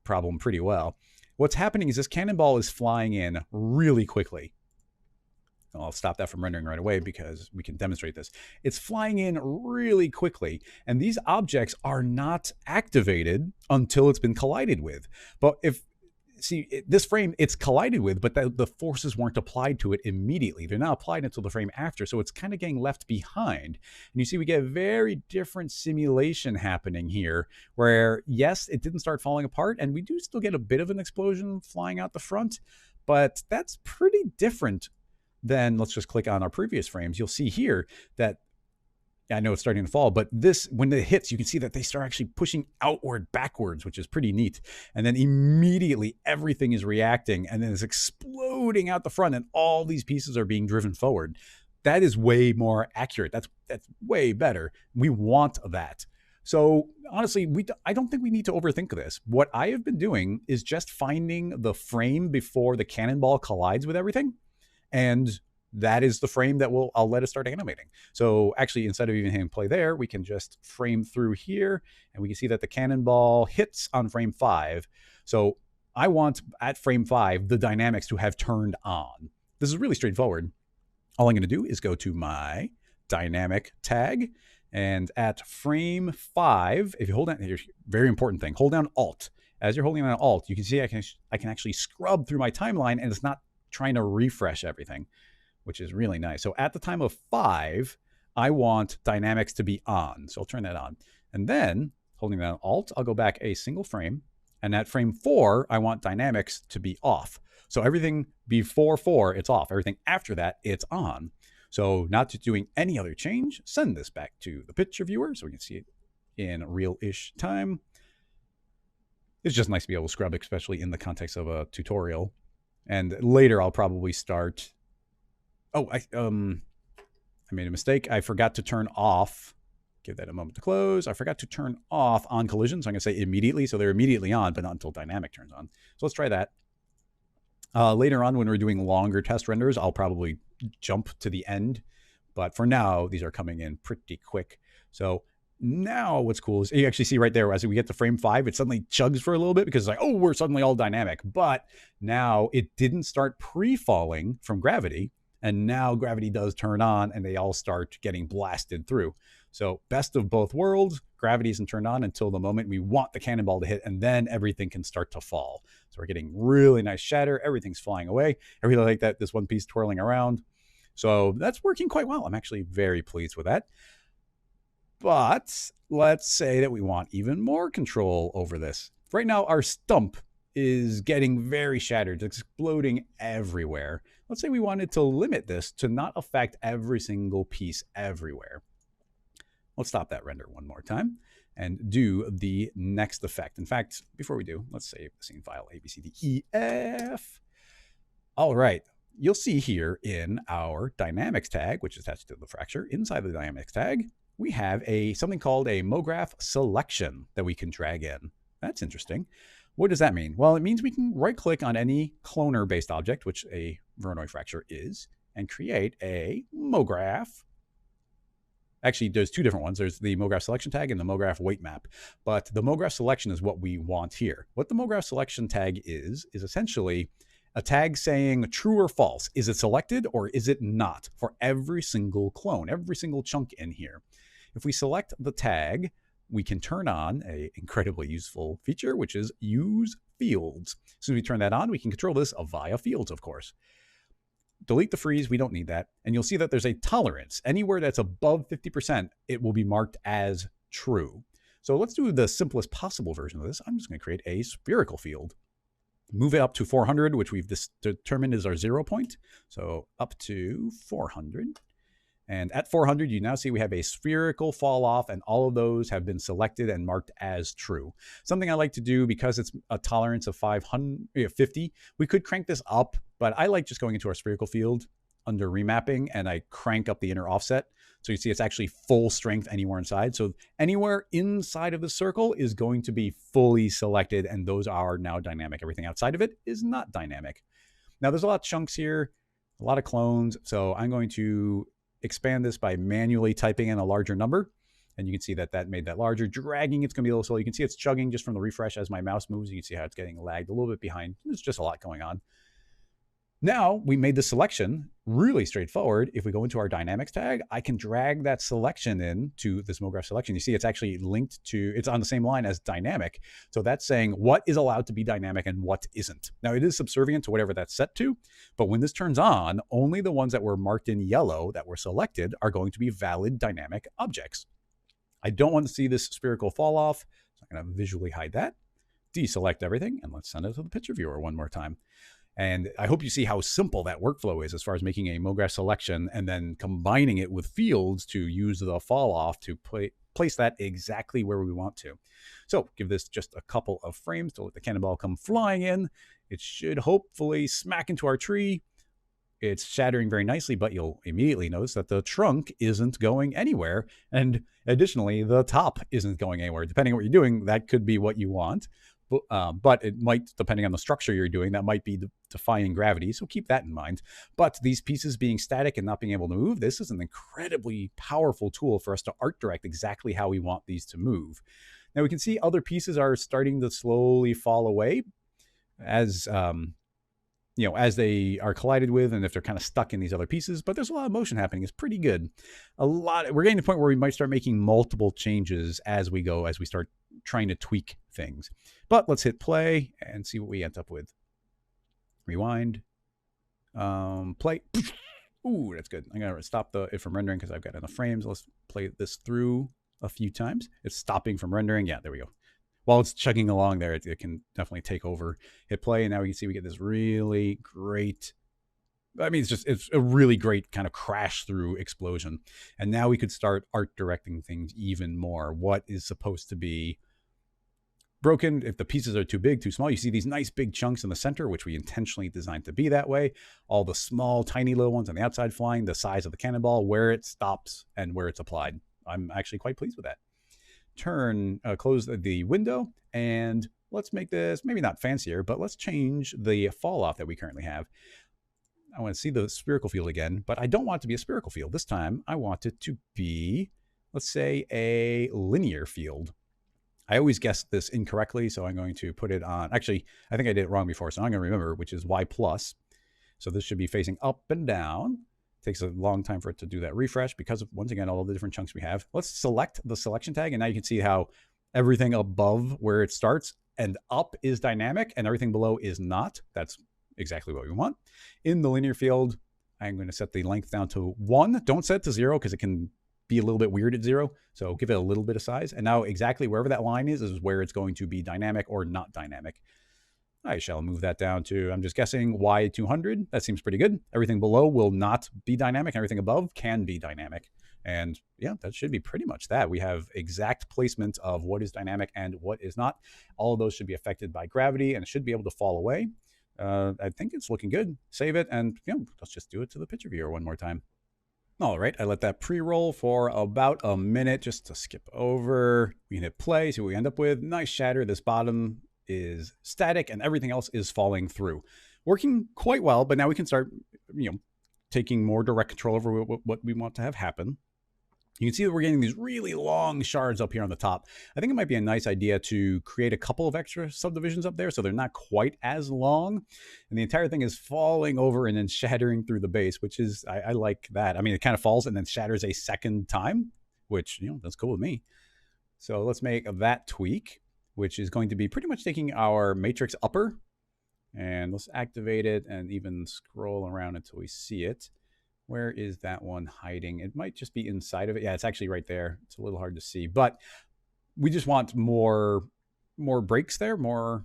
problem pretty well. What's happening is this cannonball is flying in really quickly. I'll stop that from rendering right away because we can demonstrate this. It's flying in really quickly, and these objects are not activated until it's been collided with. But if this frame, it's collided with, but the forces weren't applied to it immediately. They're not applied until the frame after, so it's kind of getting left behind. And you see we get a very different simulation happening here, where, yes, it didn't start falling apart, and we do still get a bit of an explosion flying out the front, but that's pretty different than, let's just click on our previous frames. You'll see here that, I know it's starting to fall, but this, when it hits, you can see that they start actually pushing outward backwards, which is pretty neat. And then immediately everything is reacting, and then it's exploding out the front, and all these pieces are being driven forward. That is way more accurate. That's way better. We want that. So honestly, I don't think we need to overthink this. What I have been doing is just finding the frame before the cannonball collides with everything, and that is the frame that I'll let it start animating. So actually, instead of even hitting play there, we can just frame through here, and we can see that the cannonball hits on frame 5. So I want, at frame 5, the dynamics to have turned on. This is really straightforward. All I'm going to do is go to my dynamic tag, and at frame 5, if you hold down, here's a very important thing, hold down Alt. As you're holding down Alt, you can see I can actually scrub through my timeline, and it's not trying to refresh everything, which is really nice. So at the time of 5, I want dynamics to be on. So I'll turn that on. And then, holding down Alt, I'll go back a single frame. And at frame 4, I want dynamics to be off. So everything before 4, it's off. Everything after that, it's on. So not just doing any other change, send this back to the picture viewer so we can see it in real-ish time. It's just nice to be able to scrub, especially in the context of a tutorial. And later I'll probably start... Oh, I made a mistake. I forgot to turn off. Give that a moment to close. I forgot to turn off on collision. So I'm going to say immediately. So they're immediately on, but not until dynamic turns on. So let's try that. Later on, when we're doing longer test renders, I'll probably jump to the end. But for now, these are coming in pretty quick. So now what's cool is you actually see right there, as we get to frame 5, it suddenly chugs for a little bit because it's like, oh, we're suddenly all dynamic. But now it didn't start pre-falling from gravity. And now gravity does turn on, and they all start getting blasted through. So best of both worlds, gravity isn't turned on until the moment we want the cannonball to hit, and then everything can start to fall. So we're getting really nice shatter. Everything's flying away. I really like that, this one piece twirling around. So that's working quite well. I'm actually very pleased with that. But let's say that we want even more control over this. Right now, our stump is getting very shattered. It's exploding everywhere. Let's say we wanted to limit this to not affect every single piece everywhere. Let's stop that render one more time and do the next effect. In fact, before we do, let's save the scene file ABCDEF. All right. You'll see here in our dynamics tag, which is attached to the fracture, inside the dynamics tag, we have something called a MoGraph selection that we can drag in. That's interesting. What does that mean? Well, it means we can right-click on any cloner-based object, which a Voronoi Fracture is, and create a MoGraph. Actually, there's two different ones. There's the MoGraph selection tag and the MoGraph weight map. But the MoGraph selection is what we want here. What the MoGraph selection tag is essentially a tag saying true or false. Is it selected or is it not for every single clone, every single chunk in here? If we select the tag, we can turn on an incredibly useful feature, which is use fields. As soon as we turn that on, we can control this via fields, of course. Delete the freeze, we don't need that. And you'll see that there's a tolerance. Anywhere that's above 50%, it will be marked as true. So let's do the simplest possible version of this. I'm just going to create a spherical field. Move it up to 400, which we've determined is our 0 point. So up to 400. And at 400, you now see we have a spherical fall off, and all of those have been selected and marked as true. Something I like to do, because it's a tolerance of 550, we could crank this up, but I like just going into our spherical field under remapping, and I crank up the inner offset. So you see it's actually full strength anywhere inside. So anywhere inside of the circle is going to be fully selected, and those are now dynamic. Everything outside of it is not dynamic. Now there's a lot of chunks here, a lot of clones. So I'm going to expand this by manually typing in a larger number. And you can see that that made that larger. Dragging, it's going to be a little slow. You can see it's chugging just from the refresh as my mouse moves. You can see how it's getting lagged a little bit behind. There's just a lot going on. Now we made the selection really straightforward. If we go into our dynamics tag, I can drag that selection in to this MoGraph selection. You see it's actually linked to, it's on the same line as dynamic. So that's saying what is allowed to be dynamic and what isn't. Now it is subservient to whatever that's set to, but when this turns on, only the ones that were marked in yellow that were selected are going to be valid dynamic objects. I don't want to see this spherical fall off, so I'm going to visually hide that, deselect everything, and let's send it to the picture viewer one more time. And I hope you see how simple that workflow is as far as making a MoGraph selection and then combining it with fields to use the fall off to place that exactly where we want to. So give this just a couple of frames to let the cannonball come flying in. It should hopefully smack into our tree. It's shattering very nicely, but you'll immediately notice that the trunk isn't going anywhere. And additionally, the top isn't going anywhere. Depending on what you're doing, that could be what you want. But it might, depending on the structure you're doing, that might be defying gravity. So keep that in mind. But these pieces being static and not being able to move, this is an incredibly powerful tool for us to art direct exactly how we want these to move. Now we can see other pieces are starting to slowly fall away as as they are collided with, and if they're kind of stuck in these other pieces, but there's a lot of motion happening. It's pretty good. We're getting to the point where we might start making multiple changes as we go, as we start trying to tweak things. But let's hit play and see what we end up with. Rewind, play. Ooh, that's good. I'm gonna stop it from rendering because I've got enough frames. Let's play this through a few times. It's stopping from rendering. Yeah, there we go. While it's chugging along there, it can definitely take over. Hit play, and now we can see we get this really great, I mean, it's a really great kind of crash through explosion. And now we could start art directing things even more. What is supposed to be broken, if the pieces are too big, too small. You see these nice big chunks in the center, which we intentionally designed to be that way. All the small, tiny little ones on the outside flying, the size of the cannonball, where it stops and where it's applied. I'm actually quite pleased with that. Close the window, and let's make this maybe not fancier, but let's change the fall off that we currently have. I want to see the spherical field again, but I don't want it to be a spherical field. This time I want it to be, let's say, a linear field. I always guessed this incorrectly, so I'm going to put it on. Actually, I think I did it wrong before, so I'm going to remember, which is Y+. So this should be facing up and down. Takes a long time for it to do that refresh because of, once again, all of the different chunks we have. Let's select the selection tag, and now you can see how everything above where it starts and up is dynamic and everything below is not. That's exactly what we want. In the linear field, I'm going to set the length down to 1. Don't set it to 0 because it can be a little bit weird at 0. So give it a little bit of size. And now exactly wherever that line is where it's going to be dynamic or not dynamic. I shall move that down to, I'm just guessing, Y200. That seems pretty good. Everything below will not be dynamic. Everything above can be dynamic. And yeah, that should be pretty much that. We have exact placement of what is dynamic and what is not. All of those should be affected by gravity, and it should be able to fall away. I think it's looking good. Save it, and let's just do it to the picture viewer one more time. All right, I let that pre-roll for about a minute just to skip over. We can hit play, see what we end up with. Nice shatter. This bottom is static and everything else is falling through. Working quite well, but now we can start, taking more direct control over what we want to have happen. You can see that we're getting these really long shards up here on the top. I think it might be a nice idea to create a couple of extra subdivisions up there so they're not quite as long. And the entire thing is falling over and then shattering through the base, which is, I like that. I mean, it kind of falls and then shatters a second time, which, that's cool with me. So let's make that tweak, which is going to be pretty much taking our matrix upper, and let's activate it and even scroll around until we see it. Where is that one hiding? It might just be inside of it. Yeah, it's actually right there. It's a little hard to see, but we just want more breaks there, more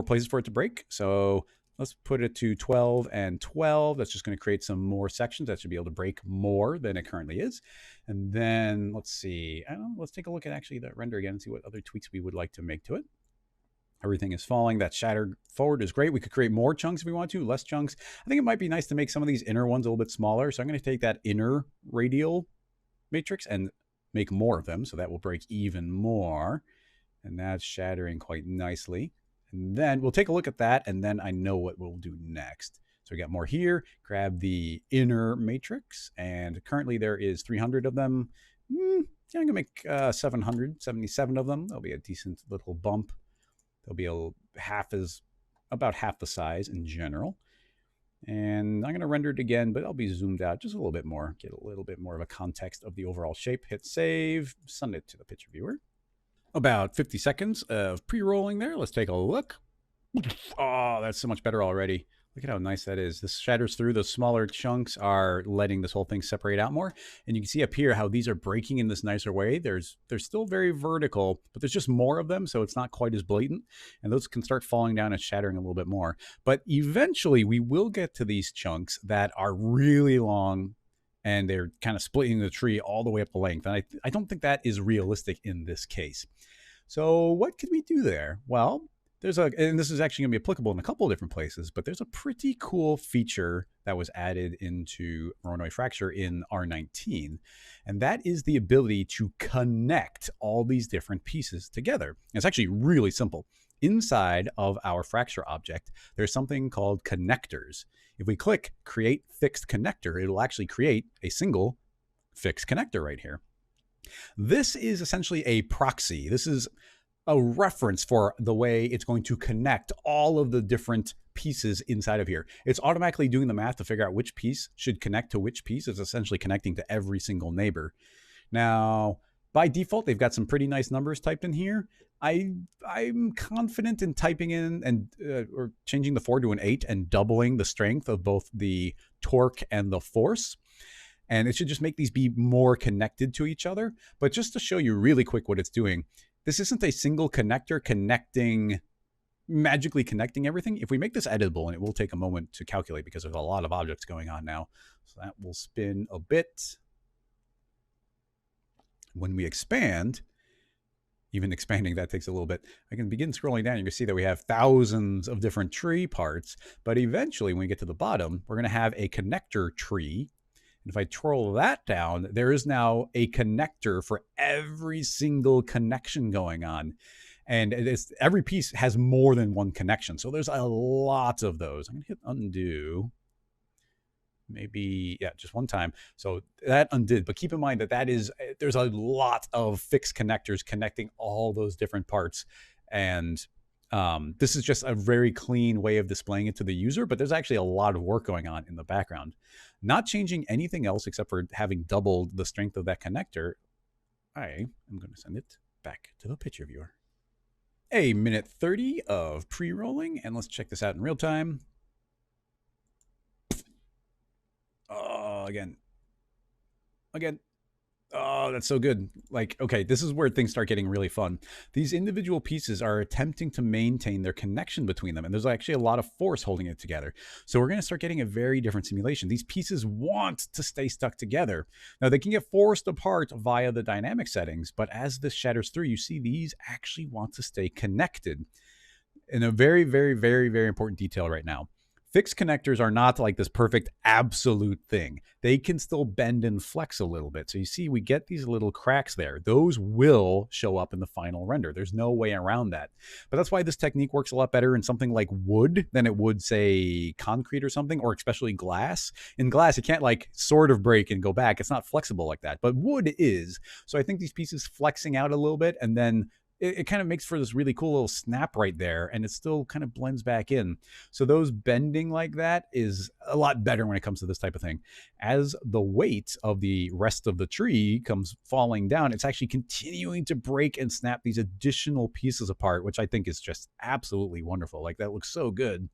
places for it to break. So Let's put it to 12 and 12. That's just going to create some more sections. That should be able to break more than it currently is. And then let's see. Let's take a look at actually that render again and see what other tweaks we would like to make to it. Everything is falling. That shattered forward is great. We could create more chunks if we want to, less chunks. I think it might be nice to make some of these inner ones a little bit smaller. So I'm going to take that inner radial matrix and make more of them. So that will break even more. And that's shattering quite nicely. And then we'll take a look at that, and then I know what we'll do next. So we got more here. Grab the inner matrix, and currently there is 300 of them. Yeah, I'm gonna make 777 of them. That'll be a decent little bump. They'll be about half the size in general. And I'm gonna render it again, but I'll be zoomed out just a little bit more, get a little bit more of a context of the overall shape. Hit save, send it to the picture viewer. About 50 seconds of pre-rolling there. Let's take a look. Oh, that's so much better already. Look at how nice that is. This shatters through. Those smaller chunks are letting this whole thing separate out more. And you can see up here how these are breaking in this nicer way. They're still very vertical, but there's just more of them, so it's not quite as blatant. And those can start falling down and shattering a little bit more. But eventually, we will get to these chunks that are really long, and they're kind of splitting the tree all the way up the length. And I don't think that is realistic in this case. So what could we do there? Well, and this is actually going to be applicable in a couple of different places, but there's a pretty cool feature that was added into Voronoi Fracture in R19, and that is the ability to connect all these different pieces together. And it's actually really simple. Inside of our fracture object, there's something called connectors. If we click Create Fixed Connector, it'll actually create a single fixed connector right here. This is essentially a proxy. This is a reference for the way it's going to connect all of the different pieces inside of here. It's automatically doing the math to figure out which piece should connect to which piece. It's essentially connecting to every single neighbor. Now, by default, they've got some pretty nice numbers typed in here. I'm confident in typing in and or changing the 4 to an 8 and doubling the strength of both the torque and the force. And it should just make these be more connected to each other. But just to show you really quick what it's doing, this isn't a single connector magically connecting everything. If we make this editable, and it will take a moment to calculate because there's a lot of objects going on now. So that will spin a bit. When we expand, even expanding that takes a little bit. I can begin scrolling down. You can see that we have thousands of different tree parts. But eventually, when we get to the bottom, we're going to have a connector tree. And if I twirl that down, there is now a connector for every single connection going on. And every piece has more than one connection. So there's a lot of those. I'm going to hit undo. Maybe, yeah, just one time. So that undid. But keep in mind that there's a lot of fixed connectors connecting all those different parts. And this is just a very clean way of displaying it to the user, but there's actually a lot of work going on in the background. Not changing anything else except for having doubled the strength of that connector. I am going to send it back to the picture viewer. A minute 30 of pre-rolling, and let's check this out in real time. Oh, again. Oh, that's so good. Like, okay, this is where things start getting really fun. These individual pieces are attempting to maintain their connection between them, and there's actually a lot of force holding it together. So we're going to start getting a very different simulation. These pieces want to stay stuck together. Now, they can get forced apart via the dynamic settings, but as this shatters through, you see these actually want to stay connected. And a very, very, very, very important detail right now. Fixed connectors are not like this perfect absolute thing. They can still bend and flex a little bit. So you see we get these little cracks there. Those will show up in the final render. There's no way around that. But that's why this technique works a lot better in something like wood than it would, say, concrete or something, or especially glass. In glass, it can't like sort of break and go back. It's not flexible like that. But wood is. So I think these pieces flexing out a little bit, and then it kind of makes for this really cool little snap right there, and it still kind of blends back in. So those bending like that is a lot better when it comes to this type of thing. As the weight of the rest of the tree comes falling down, it's actually continuing to break and snap these additional pieces apart, which I think is just absolutely wonderful. Like, that looks so good.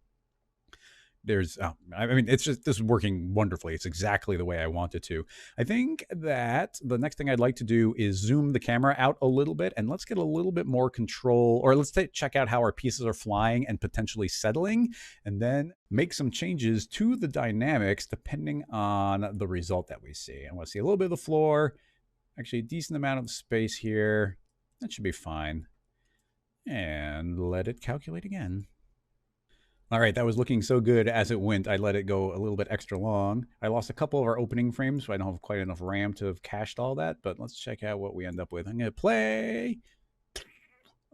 there's I mean, it's just, this is working wonderfully. It's exactly the way I want it to. I think that the next thing I'd like to do is zoom the camera out a little bit, and let's get a little bit more control, or let's check out how our pieces are flying and potentially settling, and then make some changes to the dynamics depending on the result that we see. I want to see a little bit of the floor, actually a decent amount of space here. That should be fine. And let it calculate again. All right, that was looking so good as it went. I let it go a little bit extra long. I lost a couple of our opening frames, so I don't have quite enough RAM to have cached all that, but let's check out what we end up with. I'm going to play.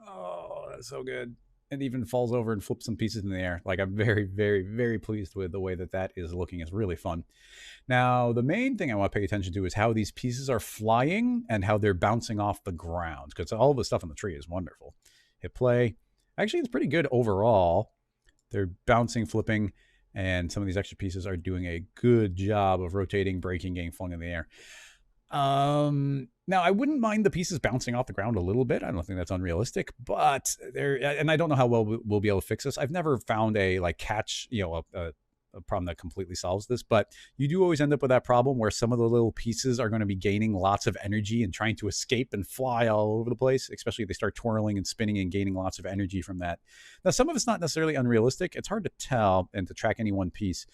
Oh, that's so good. It even falls over and flips some pieces in the air. Like, I'm very, very, very pleased with the way that that is looking. It's really fun. Now, the main thing I want to pay attention to is how these pieces are flying and how they're bouncing off the ground, because all the stuff on the tree is wonderful. Hit play. Actually, it's pretty good overall. They're bouncing, flipping, and some of these extra pieces are doing a good job of rotating, breaking, getting flung in the air. Now, I wouldn't mind the pieces bouncing off the ground a little bit. I don't think that's unrealistic, but and I don't know how well we'll be able to fix this. I've never found a catch, a problem that completely solves this, but you do always end up with that problem where some of the little pieces are going to be gaining lots of energy and trying to escape and fly all over the place, especially if they start twirling and spinning and gaining lots of energy from that. Now, some of it's not necessarily unrealistic. It's hard to tell and to track any one piece.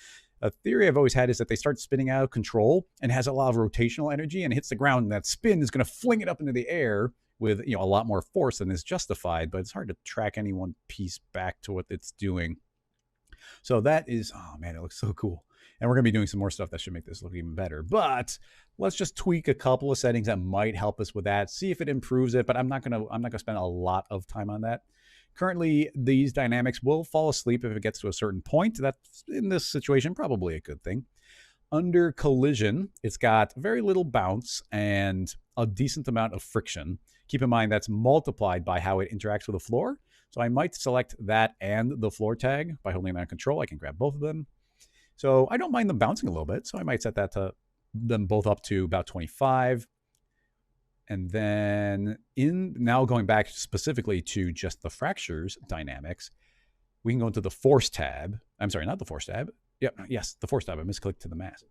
A theory I've always had is that they start spinning out of control and has a lot of rotational energy and hits the ground, and that spin is going to fling it up into the air with a lot more force than is justified, but it's hard to track any one piece back to what it's doing. So that is, oh man, it looks so cool. And we're going to be doing some more stuff that should make this look even better. But let's just tweak a couple of settings that might help us with that, see if it improves it, but I'm not going to spend a lot of time on that. Currently, these dynamics will fall asleep if it gets to a certain point. That's, in this situation, probably a good thing. Under collision, it's got very little bounce and a decent amount of friction. Keep in mind that's multiplied by how it interacts with the floor. So I might select that and the floor tag by holding that control. I can grab both of them. So I don't mind them bouncing a little bit. So I might set that to them both up to about 25. And then now going back specifically to just the fractures dynamics, we can go into the force tab. I'm sorry, not the force tab. Yes, the force tab. I misclicked to the mass.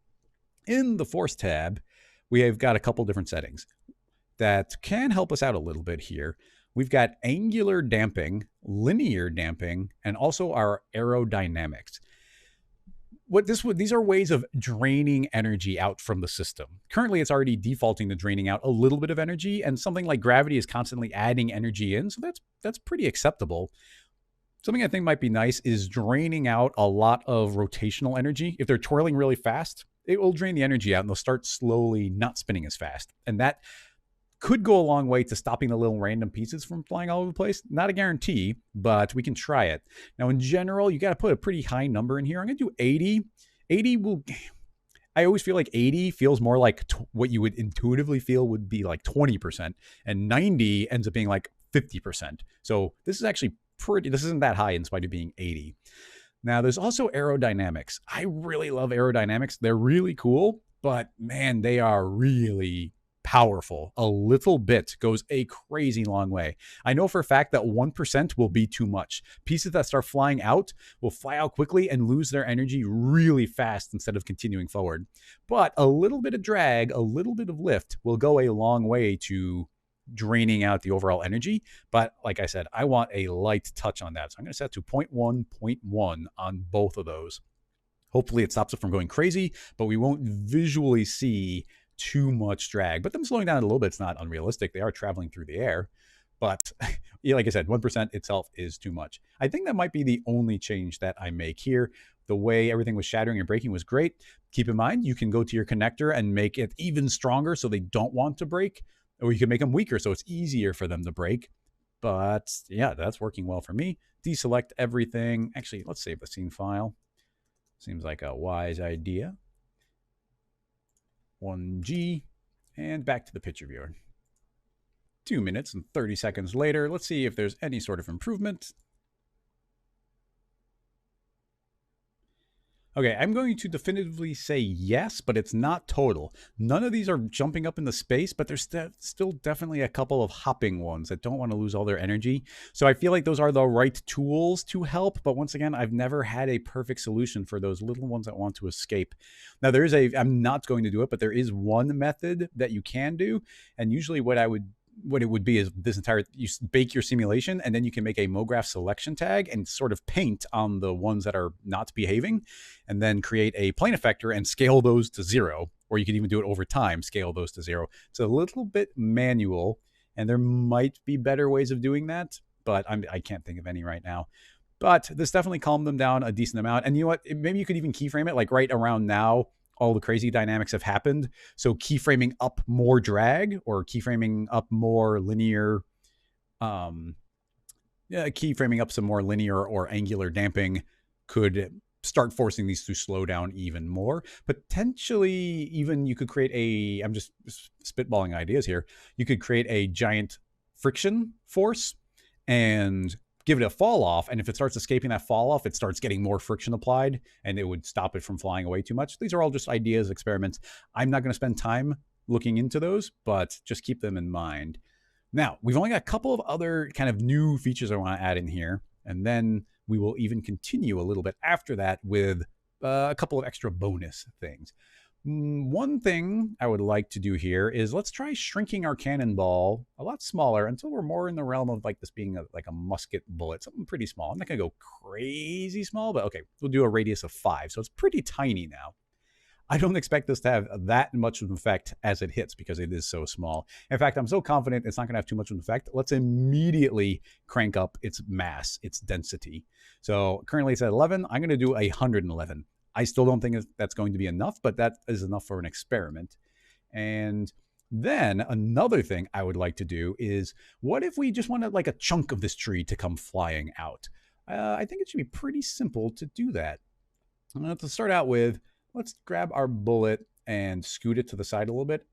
In the force tab, we have got a couple different settings that can help us out a little bit here. We've got angular damping, linear damping, and also our aerodynamics. These are ways of draining energy out from the system. Currently, it's already defaulting to draining out a little bit of energy, and something like gravity is constantly adding energy in, so that's pretty acceptable. Something I think might be nice is draining out a lot of rotational energy. If they're twirling really fast, it will drain the energy out, and they'll start slowly not spinning as fast. And that could go a long way to stopping the little random pieces from flying all over the place. Not a guarantee, but we can try it. Now, in general, you got to put a pretty high number in here. I'm going to do 80. 80 will... I always feel like 80 feels more like what you would intuitively feel would be like 20%, and 90 ends up being like 50%. So this is actually this isn't that high in spite of being 80. Now, there's also aerodynamics. I really love aerodynamics. They're really cool, but man, they are really powerful. A little bit goes a crazy long way. I know for a fact that 1% will be too much. Pieces that start flying out will fly out quickly and lose their energy really fast instead of continuing forward. But a little bit of drag, a little bit of lift will go a long way to draining out the overall energy. But like I said, I want a light touch on that. So I'm going to set to 0.1, 0.1 on both of those. Hopefully it stops it from going crazy, but we won't visually see too much drag. But them slowing down a little bit, it's not unrealistic. They are traveling through the air. But yeah, like I said, 1% itself is too much. I think that might be the only change that I make here. The way everything was shattering and breaking was great. Keep in mind, you can go to your connector and make it even stronger so they don't want to break, or you can make them weaker so it's easier for them to break. But yeah, that's working well for me. Deselect everything. Actually, let's save the scene file. Seems like a wise idea. 1G, and back to the picture viewer. 2 minutes and 30 seconds later, let's see if there's any sort of improvement. Okay, I'm going to definitively say yes, but it's not total. None of these are jumping up into space, but there's still definitely a couple of hopping ones that don't want to lose all their energy. So I feel like those are the right tools to help. But once again, I've never had a perfect solution for those little ones that want to escape. Now, I'm not going to do it, but there is one method that you can do. And usually what it would be is you bake your simulation, and then you can make a MoGraph selection tag and sort of paint on the ones that are not behaving, and then create a plane effector and scale those to 0. Or you can even do it over time, scale those to 0. It's a little bit manual, and there might be better ways of doing that, but I can't think of any right now. But this definitely calmed them down a decent amount. And you know what? Maybe you could even keyframe it like right around now. All the crazy dynamics have happened. So keyframing up more drag or keyframing up more linear, keyframing up some more linear or angular damping could start forcing these to slow down even more. Potentially, even you could create I'm just spitballing ideas here. You could create a giant friction force and give it a fall off, and if it starts escaping that fall off, it starts getting more friction applied, and it would stop it from flying away too much. These are all just ideas, experiments. I'm not going to spend time looking into those, but just keep them in mind. Now, we've only got a couple of other kind of new features I want to add in here, and then we will even continue a little bit after that with a couple of extra bonus things. One thing I would like to do here is let's try shrinking our cannonball a lot smaller until we're more in the realm of like this being like a musket bullet, something pretty small. I'm not going to go crazy small, but okay, we'll do a radius of 5. So it's pretty tiny now. I don't expect this to have that much of an effect as it hits because it is so small. In fact, I'm so confident it's not going to have too much of an effect. Let's immediately crank up its mass, its density. So currently it's at 11. I'm going to do 111. I still don't think that's going to be enough, but that is enough for an experiment. And then another thing I would like to do is, what if we just wanted like a chunk of this tree to come flying out? I think it should be pretty simple to do that. To start out with, let's grab our bullet and scoot it to the side a little bit.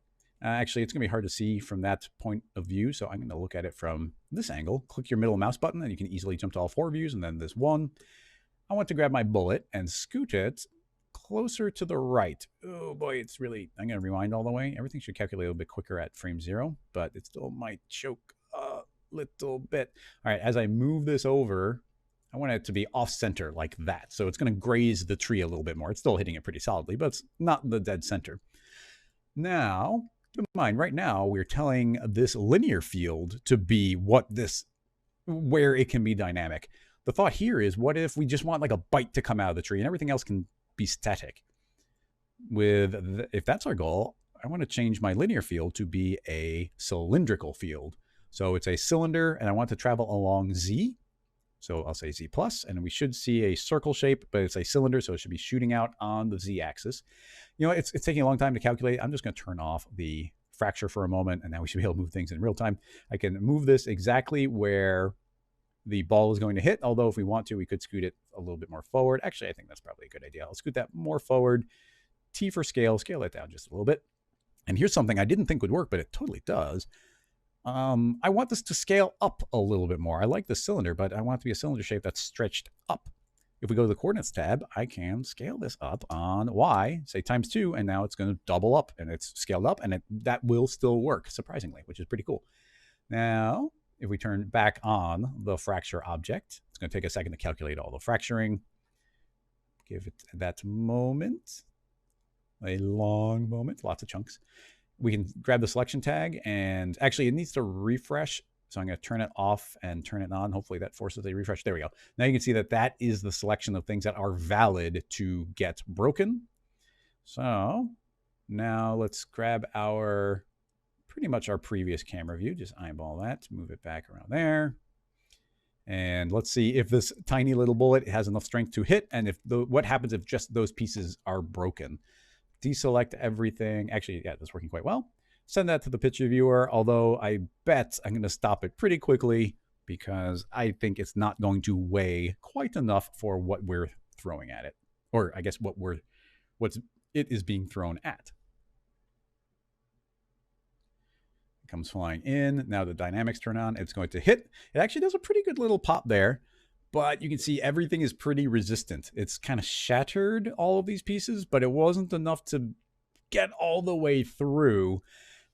Actually, it's going to be hard to see from that point of view, so I'm going to look at it from this angle. Click your middle mouse button, and you can easily jump to all 4 views, and then this one. I want to grab my bullet and scoot it closer to the right. Oh boy, it's really, I'm going to rewind all the way. Everything should calculate a little bit quicker at frame 0, but it still might choke a little bit. All right, as I move this over, I want it to be off center like that. So it's going to graze the tree a little bit more. It's still hitting it pretty solidly, but it's not the dead center. Now, keep in mind, right now, we're telling this linear field to be where it can be dynamic. The thought here is, what if we just want like a bite to come out of the tree and everything else can be static? If that's our goal, I want to change my linear field to be a cylindrical field. So it's a cylinder, and I want to travel along Z. So I'll say Z plus, and we should see a circle shape, but it's a cylinder, so it should be shooting out on the Z axis. You know, it's taking a long time to calculate. I'm just going to turn off the fracture for a moment, and now we should be able to move things in real time. I can move this exactly where the ball is going to hit, although if we want to, we could scoot it a little bit more forward. Actually, I think that's probably a good idea. I'll scoot that more forward. T for scale that down just a little bit. And here's something I didn't think would work, but it totally does. I want this to scale up a little bit more. I like the cylinder, but I want it to be a cylinder shape that's stretched up. If we go to the coordinates tab, I can scale this up on Y, say times 2, and now it's going to double up, and it's scaled up, and that will still work, surprisingly, which is pretty cool. Now, if we turn back on the fracture object, it's going to take a second to calculate all the fracturing. Give it that moment, a long moment, lots of chunks. We can grab the selection tag, and actually it needs to refresh. So I'm going to turn it off and turn it on. Hopefully that forces a refresh. There we go. Now you can see that is the selection of things that are valid to get broken. So now let's grab pretty much our previous camera view. Just eyeball that, move it back around there. And let's see if this tiny little bullet has enough strength to hit, and what happens if just those pieces are broken. Deselect everything. Actually, yeah, that's working quite well. Send that to the picture viewer, although I bet I'm going to stop it pretty quickly because I think it's not going to weigh quite enough for what we're throwing at it. Or I guess what it is being thrown at. It comes flying in. Now the dynamics turn on. It's going to hit. It actually does a pretty good little pop there, but you can see everything is pretty resistant. It's kind of shattered all of these pieces, but it wasn't enough to get all the way through.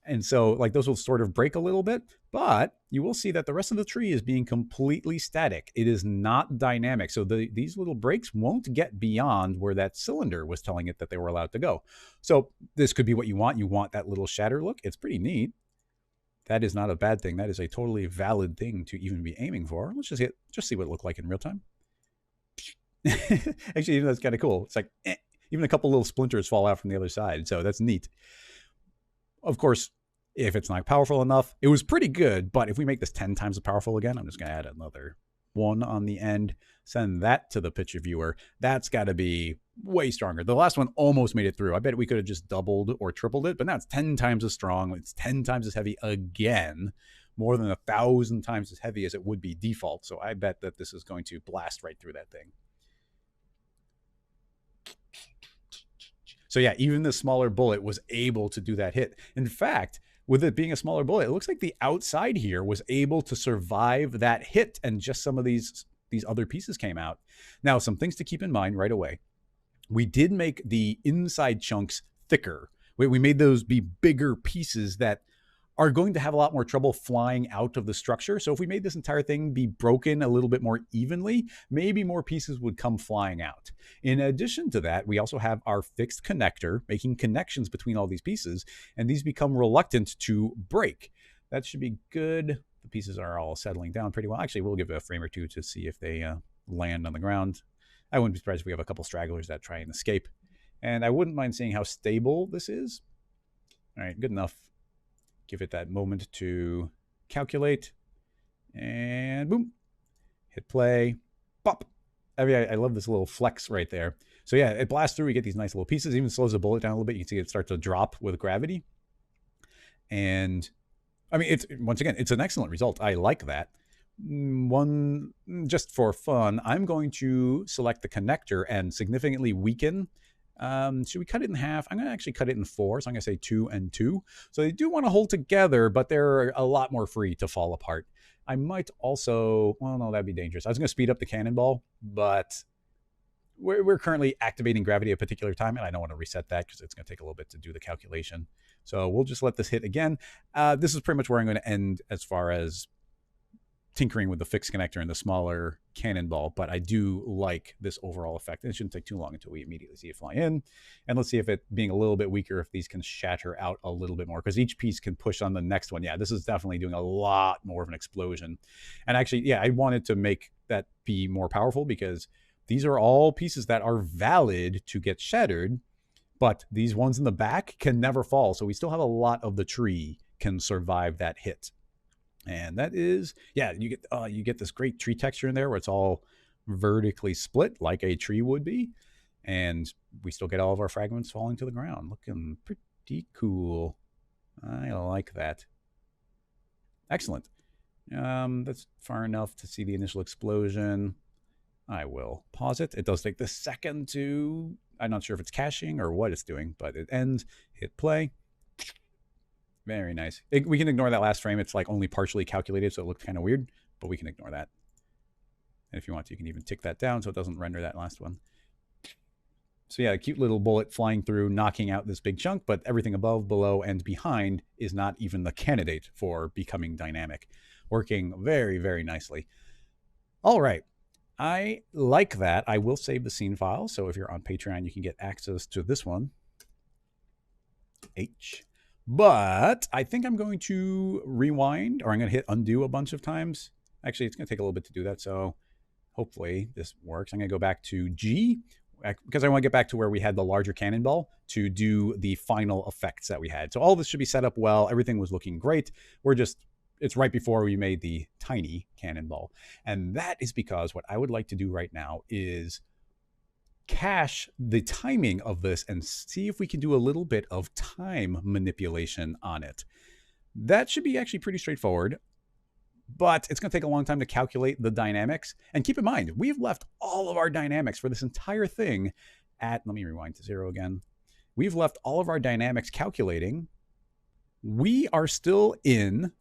And so like those will sort of break a little bit, but you will see that the rest of the tree is being completely static. It is not dynamic. So these little breaks won't get beyond where that cylinder was telling it that they were allowed to go. So this could be what you want. You want that little shatter look. It's pretty neat. That is not a bad thing. That is a totally valid thing to even be aiming for. Let's just see what it looked like in real time. Actually, even that's kind of cool. It's like, even a couple little splinters fall out from the other side. So that's neat. Of course, if it's not powerful enough, it was pretty good. But if we make this 10 times as powerful again, I'm just going to add another one on the end, send that to the picture viewer. That's got to be way stronger. The last one almost made it through. I bet we could have just doubled or tripled it, but now it's 10 times as strong. It's 10 times as heavy again, more than 1,000 times as heavy as it would be default. So I bet that this is going to blast right through that thing. So yeah, even the smaller bullet was able to do that hit. In fact, with it being a smaller bullet, it looks like the outside here was able to survive that hit, and just some of these other pieces came out. Now, some things to keep in mind right away. We did make the inside chunks thicker. We made those be bigger pieces that are going to have a lot more trouble flying out of the structure. So if we made this entire thing be broken a little bit more evenly, maybe more pieces would come flying out. In addition to that, we also have our fixed connector making connections between all these pieces, and these become reluctant to break. That should be good. The pieces are all settling down pretty well. Actually, we'll give it a frame or two to see if they land on the ground. I wouldn't be surprised if we have a couple stragglers that try and escape. And I wouldn't mind seeing how stable this is. All right, good enough. Give it that moment to calculate, and boom, hit play, pop. I love this little flex right there. So yeah, it blasts through. We get these nice little pieces. It even slows the bullet down a little bit. You can see it start to drop with gravity. And I mean, once again, it's an excellent result. I like that. One, just for fun, I'm going to select the connector and significantly weaken. Should we cut it in half? I'm going to actually cut it in 4. So I'm going to say 2 and 2. So they do want to hold together, but they're a lot more free to fall apart. I might also, well, no, that'd be dangerous. I was going to speed up the cannonball, but we're currently activating gravity at a particular time, and I don't want to reset that because it's going to take a little bit to do the calculation. So we'll just let this hit again. This is pretty much where I'm going to end as far as tinkering with the fixed connector and the smaller cannonball, but I do like this overall effect. And it shouldn't take too long until we immediately see it fly in. And let's see if it being a little bit weaker, if these can shatter out a little bit more, because each piece can push on the next one. Yeah, this is definitely doing a lot more of an explosion. And actually, yeah, I wanted to make that be more powerful because these are all pieces that are valid to get shattered, but these ones in the back can never fall. So we still have a lot of the tree can survive that hit. And that is, yeah, you get this great tree texture in there where it's all vertically split like a tree would be. And we still get all of our fragments falling to the ground. Looking pretty cool. I like that. Excellent. That's far enough to see the initial explosion. I will pause it. It does take the second to, I'm not sure if it's caching or what it's doing, but it ends. Hit play. Very nice. We can ignore that last frame. It's like only partially calculated, so it looked kind of weird, but we can ignore that. And if you want to, you can even tick that down so it doesn't render that last one. So yeah, a cute little bullet flying through, knocking out this big chunk, but everything above, below, and behind is not even the candidate for becoming dynamic. Working very, very nicely. All right. I like that. I will save the scene file. So if you're on Patreon, you can get access to this one. But I think I'm going to rewind, or I'm going to hit undo a bunch of times. Actually, it's going to take a little bit to do that, so hopefully this works. I'm going to go back to G, because I want to get back to where we had the larger cannonball to do the final effects that we had. So all this should be set up well. Everything was looking great. It's right before we made the tiny cannonball. And that is because what I would like to do right now is cache the timing of this and see if we can do a little bit of time manipulation on it. That should be actually pretty straightforward, but it's going to take a long time to calculate the dynamics. And keep in mind, we've left all of our dynamics for this entire thing at, let me rewind to 0 again. We've left all of our dynamics calculating. We are still in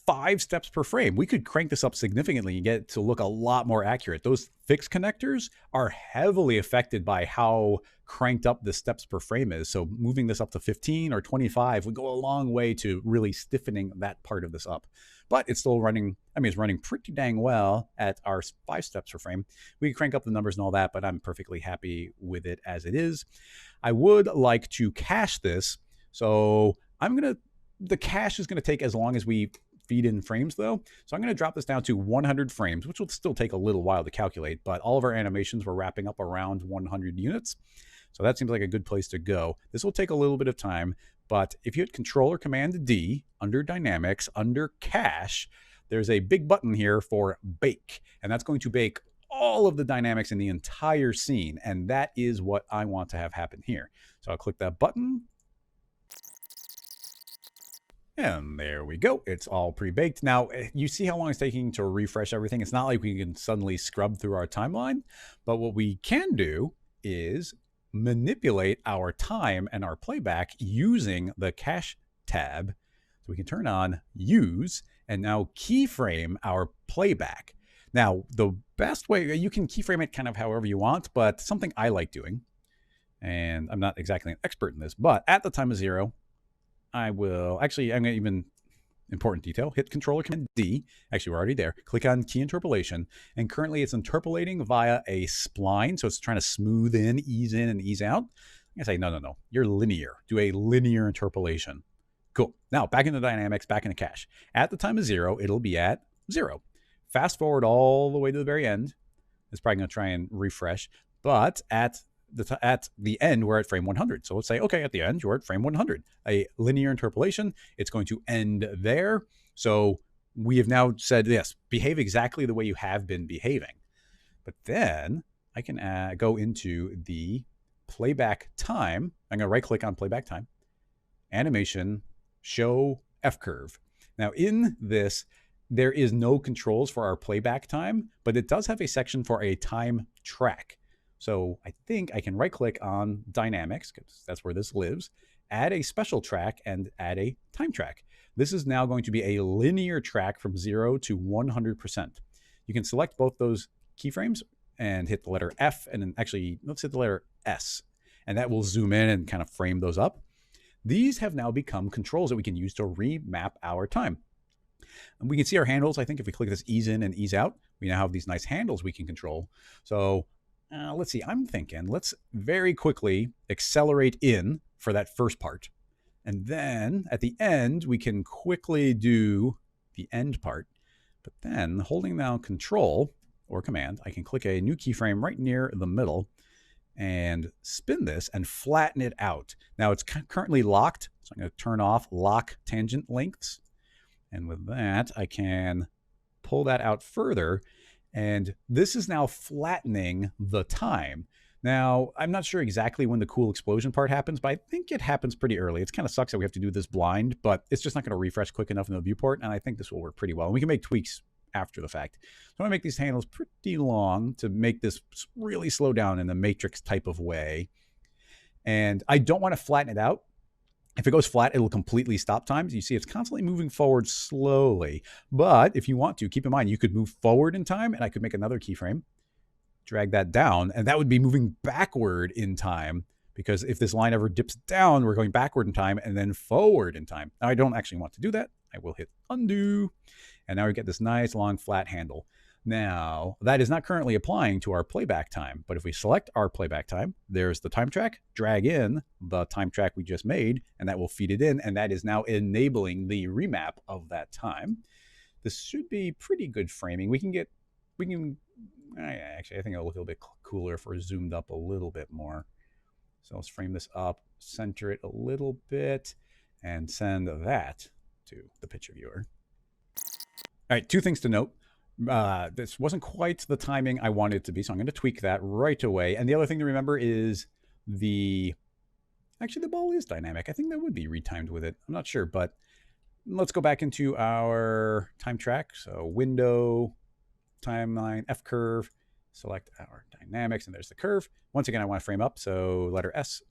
5 steps per frame. We could crank this up significantly and get it to look a lot more accurate. Those fixed connectors are heavily affected by how cranked up the steps per frame is. So moving this up to 15 or 25 would go a long way to really stiffening that part of this up. But it's still running, I mean, it's running pretty dang well at our 5 steps per frame. We can crank up the numbers and all that, but I'm perfectly happy with it as it is. I would like to cache this. So the cache is going to take as long as we feed in frames though. So I'm going to drop this down to 100 frames, which will still take a little while to calculate, but all of our animations were wrapping up around 100 units. So that seems like a good place to go. This will take a little bit of time, but if you hit Control or Command D under Dynamics, under Cache, there's a big button here for Bake, and that's going to bake all of the dynamics in the entire scene, and that is what I want to have happen here. So I'll click that button, and there we go. It's all pre-baked. Now, you see how long it's taking to refresh everything? It's not like we can suddenly scrub through our timeline, but what we can do is manipulate our time and our playback using the cache tab. So we can turn on Use and now keyframe our playback. Now, the best way, you can keyframe it kind of however you want, but something I like doing, and I'm not exactly an expert in this, but at the time of 0, I'm going to even, important detail, hit Control or Command D. Actually, we're already there. Click on Key Interpolation, and currently it's interpolating via a spline, so it's trying to smooth in, and ease out. I say, no, you're linear. Do a linear interpolation. Cool. Now, back into Dynamics, back into Cache. At the time of 0, it'll be at 0. Fast forward all the way to the very end. It's probably going to try and refresh, but at the end, we're at frame 100. So let's say, okay, at the end, you're at frame 100. A linear interpolation, it's going to end there. So we have now said, yes, behave exactly the way you have been behaving. But then I can go into the playback time. I'm going to right click on playback time, animation, show F-curve. Now in this, there is no controls for our playback time, but it does have a section for a time track. So I think I can right click on Dynamics, because that's where this lives, add a special track and add a time track. This is now going to be a linear track from 0 to 100%. You can select both those keyframes and hit the letter F, and then actually, let's hit the letter S, and that will zoom in and kind of frame those up. These have now become controls that we can use to remap our time. And we can see our handles. I think if we click this ease in and ease out, we now have these nice handles we can control. So let's see, I'm thinking, let's very quickly accelerate in for that first part. And then at the end, we can quickly do the end part. But then holding down Control or Command, I can click a new keyframe right near the middle and spin this and flatten it out. Now it's currently locked, so I'm going to turn off lock tangent lengths. And with that, I can pull that out further. And this is now flattening the time. Now, I'm not sure exactly when the cool explosion part happens, but I think it happens pretty early. It kind of sucks that we have to do this blind, but it's just not going to refresh quick enough in the viewport. And I think this will work pretty well. And we can make tweaks after the fact. So I'm going to make these handles pretty long to make this really slow down in the Matrix type of way. And I don't want to flatten it out. If it goes flat, it'll completely stop time. You see it's constantly moving forward slowly. But if you want to, keep in mind, you could move forward in time, and I could make another keyframe, drag that down, and that would be moving backward in time, because if this line ever dips down, we're going backward in time and then forward in time. Now, I don't actually want to do that. I will hit undo, and now we get this nice long flat handle. Now, that is not currently applying to our playback time, but if we select our playback time, there's the time track, drag in the time track we just made, and that will feed it in, and that is now enabling the remap of that time. This should be pretty good framing. Actually, I think it'll look a little bit cooler if we're zoomed up a little bit more. So let's frame this up, center it a little bit, and send that to the picture viewer. All right, 2 things to note. This wasn't quite the timing I wanted it to be, so I'm going to tweak that right away. And the other thing to remember is actually the ball is dynamic. I think that would be retimed with it. I'm not sure, but let's go back into our time track. So window, timeline, F curve, select our dynamics, and there's the curve. Once again, I want to frame up, so letter S,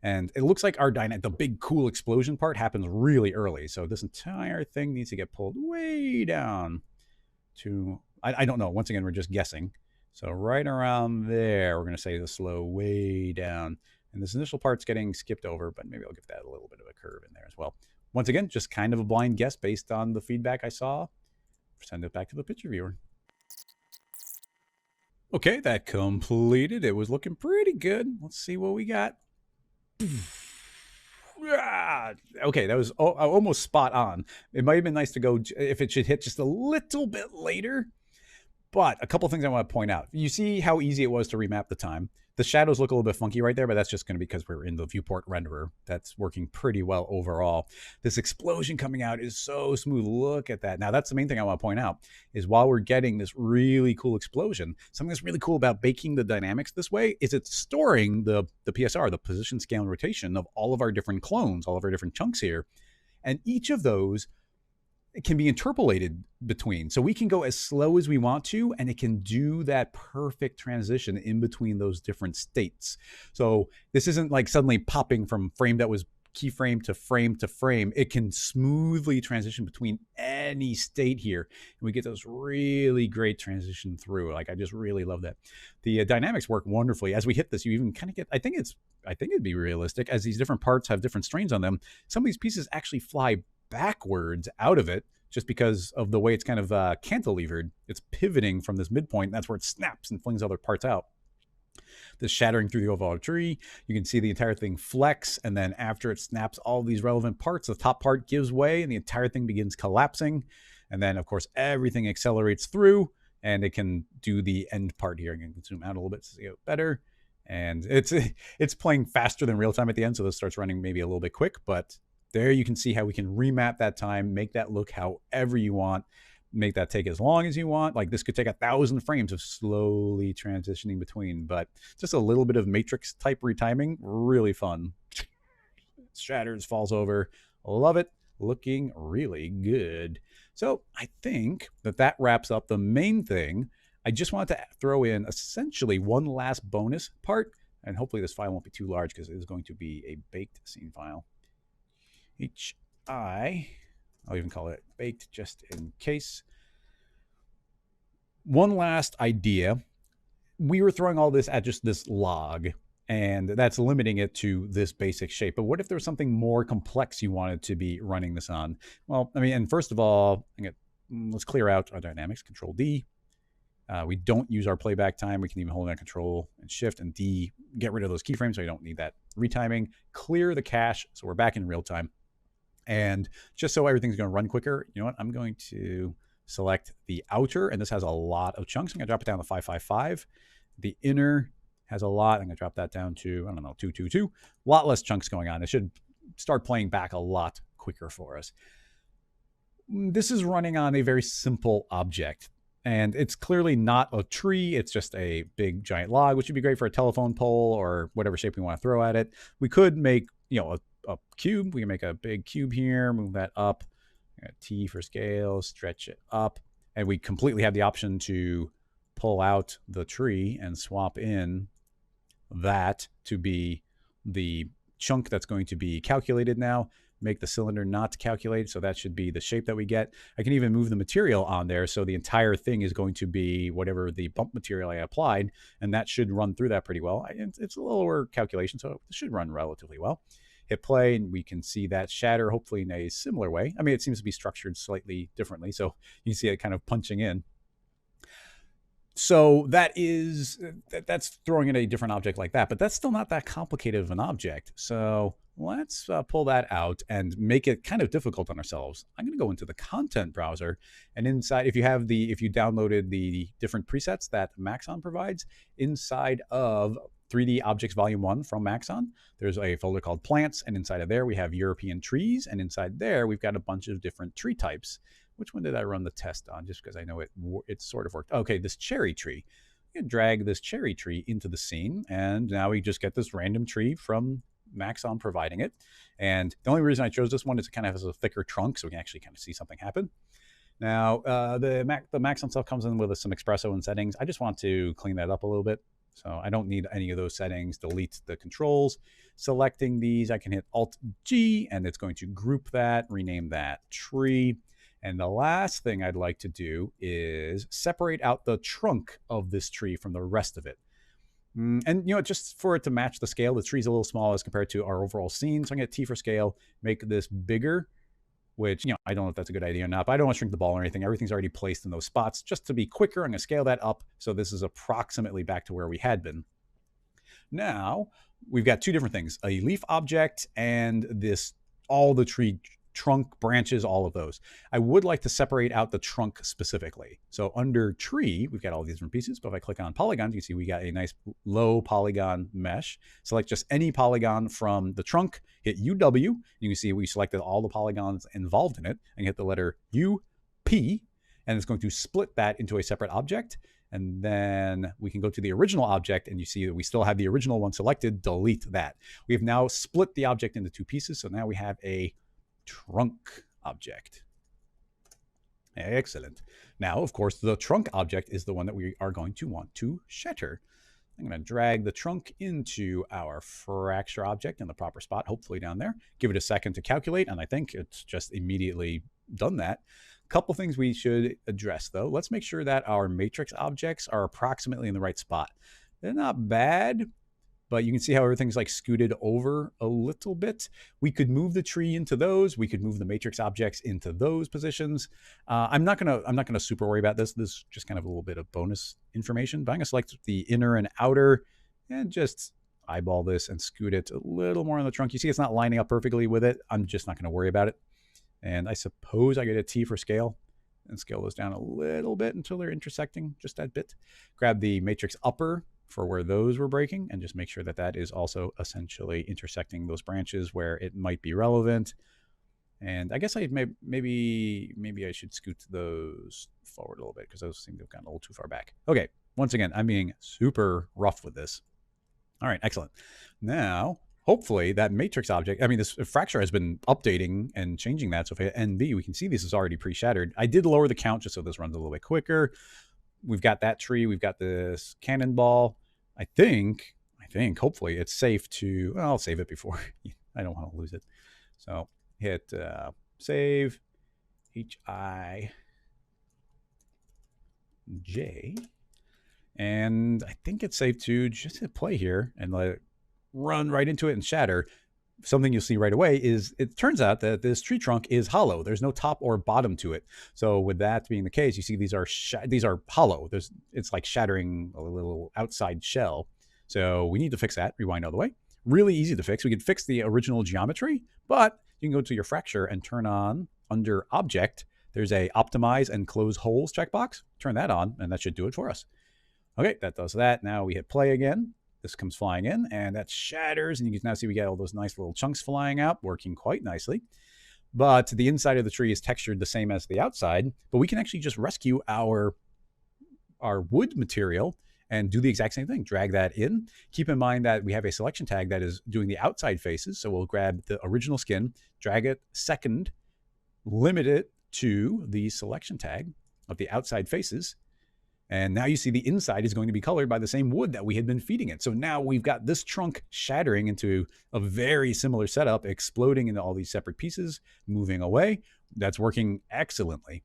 And it looks like our the big cool explosion part happens really early. So this entire thing needs to get pulled way down to, I don't know. Once again, we're just guessing. So right around there, we're going to say the slow way down. And this initial part's getting skipped over, but maybe I'll give that a little bit of a curve in there as well. Once again, just kind of a blind guess based on the feedback I saw. Send it back to the picture viewer. Okay, that completed. It was looking pretty good. Let's see what we got. Okay, that was almost spot on. It might have been nice to go if it should hit just a little bit later. But a couple things I want to point out. You see how easy it was to remap the time. The shadows look a little bit funky right there, but that's just going to be because we're in the viewport renderer. That's working pretty well overall. This explosion coming out is so smooth. Look at that. Now, that's the main thing I want to point out is while we're getting this really cool explosion, something that's really cool about baking the dynamics this way is it's storing the PSR, the position, scale, and rotation of all of our different clones, all of our different chunks here. And each of those can be interpolated between. So we can go as slow as we want to, and it can do that perfect transition in between those different states. So this isn't like suddenly popping from frame that was keyframe to frame to frame. It can smoothly transition between any state here. And we get those really great transition through. Like, I just really love that. The dynamics work wonderfully. As we hit this, you even kind of get, I think it'd be realistic as these different parts have different strains on them. Some of these pieces actually fly backwards out of it just because of the way it's kind of cantilevered. It's pivoting from this midpoint, and that's where it snaps and flings other parts out. This shattering through the overall tree, you can see the entire thing flex, and then after it snaps all these relevant parts, the top part gives way and the entire thing begins collapsing. And then, of course, everything accelerates through, and it can do the end part here. You can zoom out a little bit to see it better. And it's playing faster than real time at the end, so this starts running maybe a little bit quick, but there you can see how we can remap that time, make that look however you want, make that take as long as you want. Like, this could take 1,000 frames of slowly transitioning between, but just a little bit of matrix type retiming, really fun. Shatters, falls over, love it, looking really good. So I think that wraps up the main thing. I just wanted to throw in essentially one last bonus part, and hopefully this file won't be too large because it is going to be a baked scene file. I'll even call it baked just in case. One last idea. We were throwing all this at just this log, and that's limiting it to this basic shape. But what if there was something more complex you wanted to be running this on? Well, I mean, and first of all, let's clear out our dynamics, Control D. We don't use our playback time. We can even hold down Control and Shift and D, get rid of those keyframes so you don't need that retiming. Clear the cache so we're back in real time. And just so everything's going to run quicker, you know what? I'm going to select the outer, and this has a lot of chunks. I'm going to drop it down to 555. The inner has a lot. I'm going to drop that down to, 222. A lot less chunks going on. It should start playing back a lot quicker for us. This is running on a very simple object, and it's clearly not a tree. It's just a big giant log, which would be great for a telephone pole or whatever shape we want to throw at it. We could make, a cube. We can make a big cube here, move that up, T for scale, stretch it up, and we completely have the option to pull out the tree and swap in that to be the chunk that's going to be calculated now. Make the cylinder not calculate, so that should be the shape that we get. I can even move the material on there, so the entire thing is going to be whatever the bump material I applied, and that should run through that pretty well. It's a lower calculation, so it should run relatively well. Hit play, and we can see that shatter, hopefully in a similar way. I mean, it seems to be structured slightly differently, so you can see it kind of punching in. So that's throwing in a different object like that, but that's still not that complicated of an object. So let's pull that out and make it kind of difficult on ourselves. I'm going to go into the content browser, and inside, if you downloaded the different presets that Maxon provides, inside of 3D Objects Volume 1 from Maxon, there's a folder called Plants, and inside of there we have European trees, and inside there we've got a bunch of different tree types. Which one did I run the test on? Just because I know it sort of worked. Okay, this cherry tree. You can drag this cherry tree into the scene, and now we just get this random tree from Maxon providing it. And the only reason I chose this one is it kind of has a thicker trunk, so we can actually kind of see something happen. Now, the Maxon stuff comes in with some espresso and settings. I just want to clean that up a little bit. So I don't need any of those settings. Delete the controls. Selecting these, I can hit Alt-G, and it's going to group that, rename that tree. And the last thing I'd like to do is separate out the trunk of this tree from the rest of it. And, just for it to match the scale, the tree's a little small as compared to our overall scene. So I'm going to T for scale, make this bigger, which, I don't know if that's a good idea or not, but I don't want to shrink the ball or anything. Everything's already placed in those spots. Just to be quicker, I'm going to scale that up. So this is approximately back to where we had been. Now, we've got two different things, a leaf object and all the tree trunk, branches, all of those. I would like to separate out the trunk specifically. So under tree, we've got all these different pieces, but if I click on polygons, you see we got a nice low polygon mesh. Select just any polygon from the trunk, hit UW. You can see we selected all the polygons involved in it, and hit the letter UP, and it's going to split that into a separate object. And then we can go to the original object, and you see that we still have the original one selected. Delete that. We have now split the object into two pieces. So now we have a trunk object. Excellent. Now, of course, the trunk object is the one that we are going to want to shatter. I'm going to drag the trunk into our fracture object in the proper spot, hopefully down there. Give it a second to calculate, and I think it's just immediately done that. A couple things we should address, though. Let's make sure that our matrix objects are approximately in the right spot. They're not bad, but you can see how everything's like scooted over a little bit. We could move the tree into those. We could move the matrix objects into those positions. I'm not gonna super worry about this. This is just kind of a little bit of bonus information. But I'm gonna select the inner and outer, and just eyeball this and scoot it a little more on the trunk. You see it's not lining up perfectly with it. I'm just not gonna worry about it. And I suppose I get a T for scale and scale those down a little bit until they're intersecting just that bit. Grab the matrix upper for where those were breaking, and just make sure that that is also essentially intersecting those branches where it might be relevant. And I guess maybe I should scoot those forward a little bit because those seem to have gotten a little too far back. Okay, once again, I'm being super rough with this. All right, excellent. Now, hopefully that matrix object, this fracture has been updating and changing that. So if I hit NB, we can see this is already pre-shattered. I did lower the count just so this runs a little bit quicker. We've got that tree. We've got this cannonball. I think, hopefully it's safe to, well, I'll save it before. I don't want to lose it. So hit save, HIJ. And I think it's safe to just hit play here and let it run right into it and shatter. Something you'll see right away is it turns out that this tree trunk is hollow. There's no top or bottom to it. So with that being the case, you see these are hollow. It's like shattering a little outside shell. So we need to fix that. Rewind all the way. Really easy to fix. We can fix the original geometry, but you can go to your fracture and turn on under object. There's a optimize and close holes checkbox. Turn that on, and that should do it for us. Okay, that does that. Now we hit play again. This comes flying in, and that shatters, and you can now see we get all those nice little chunks flying out, working quite nicely. But the inside of the tree is textured the same as the outside, but we can actually just rescue our wood material and do the exact same thing. Drag that in. Keep in mind that we have a selection tag that is doing the outside faces, so we'll grab the original skin, drag it second, limit it to the selection tag of the outside faces. And now you see the inside is going to be colored by the same wood that we had been feeding it. So now we've got this trunk shattering into a very similar setup, exploding into all these separate pieces, moving away. That's working excellently.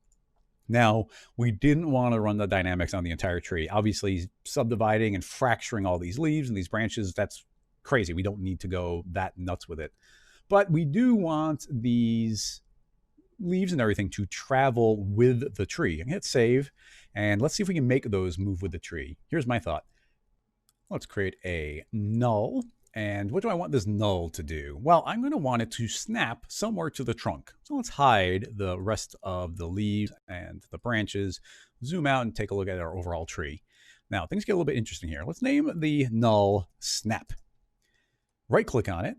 Now, we didn't want to run the dynamics on the entire tree. Obviously, subdividing and fracturing all these leaves and these branches, that's crazy. We don't need to go that nuts with it. But we do want these leaves and everything to travel with the tree. And hit save, and let's see if we can make those move with the tree. Here's my thought. Let's create a null. And what do I want this null to do? Well, I'm going to want it to snap somewhere to the trunk. So let's hide the rest of the leaves and the branches, zoom out and take a look at our overall tree. Now, things get a little bit interesting here. Let's name the null snap. Right click on it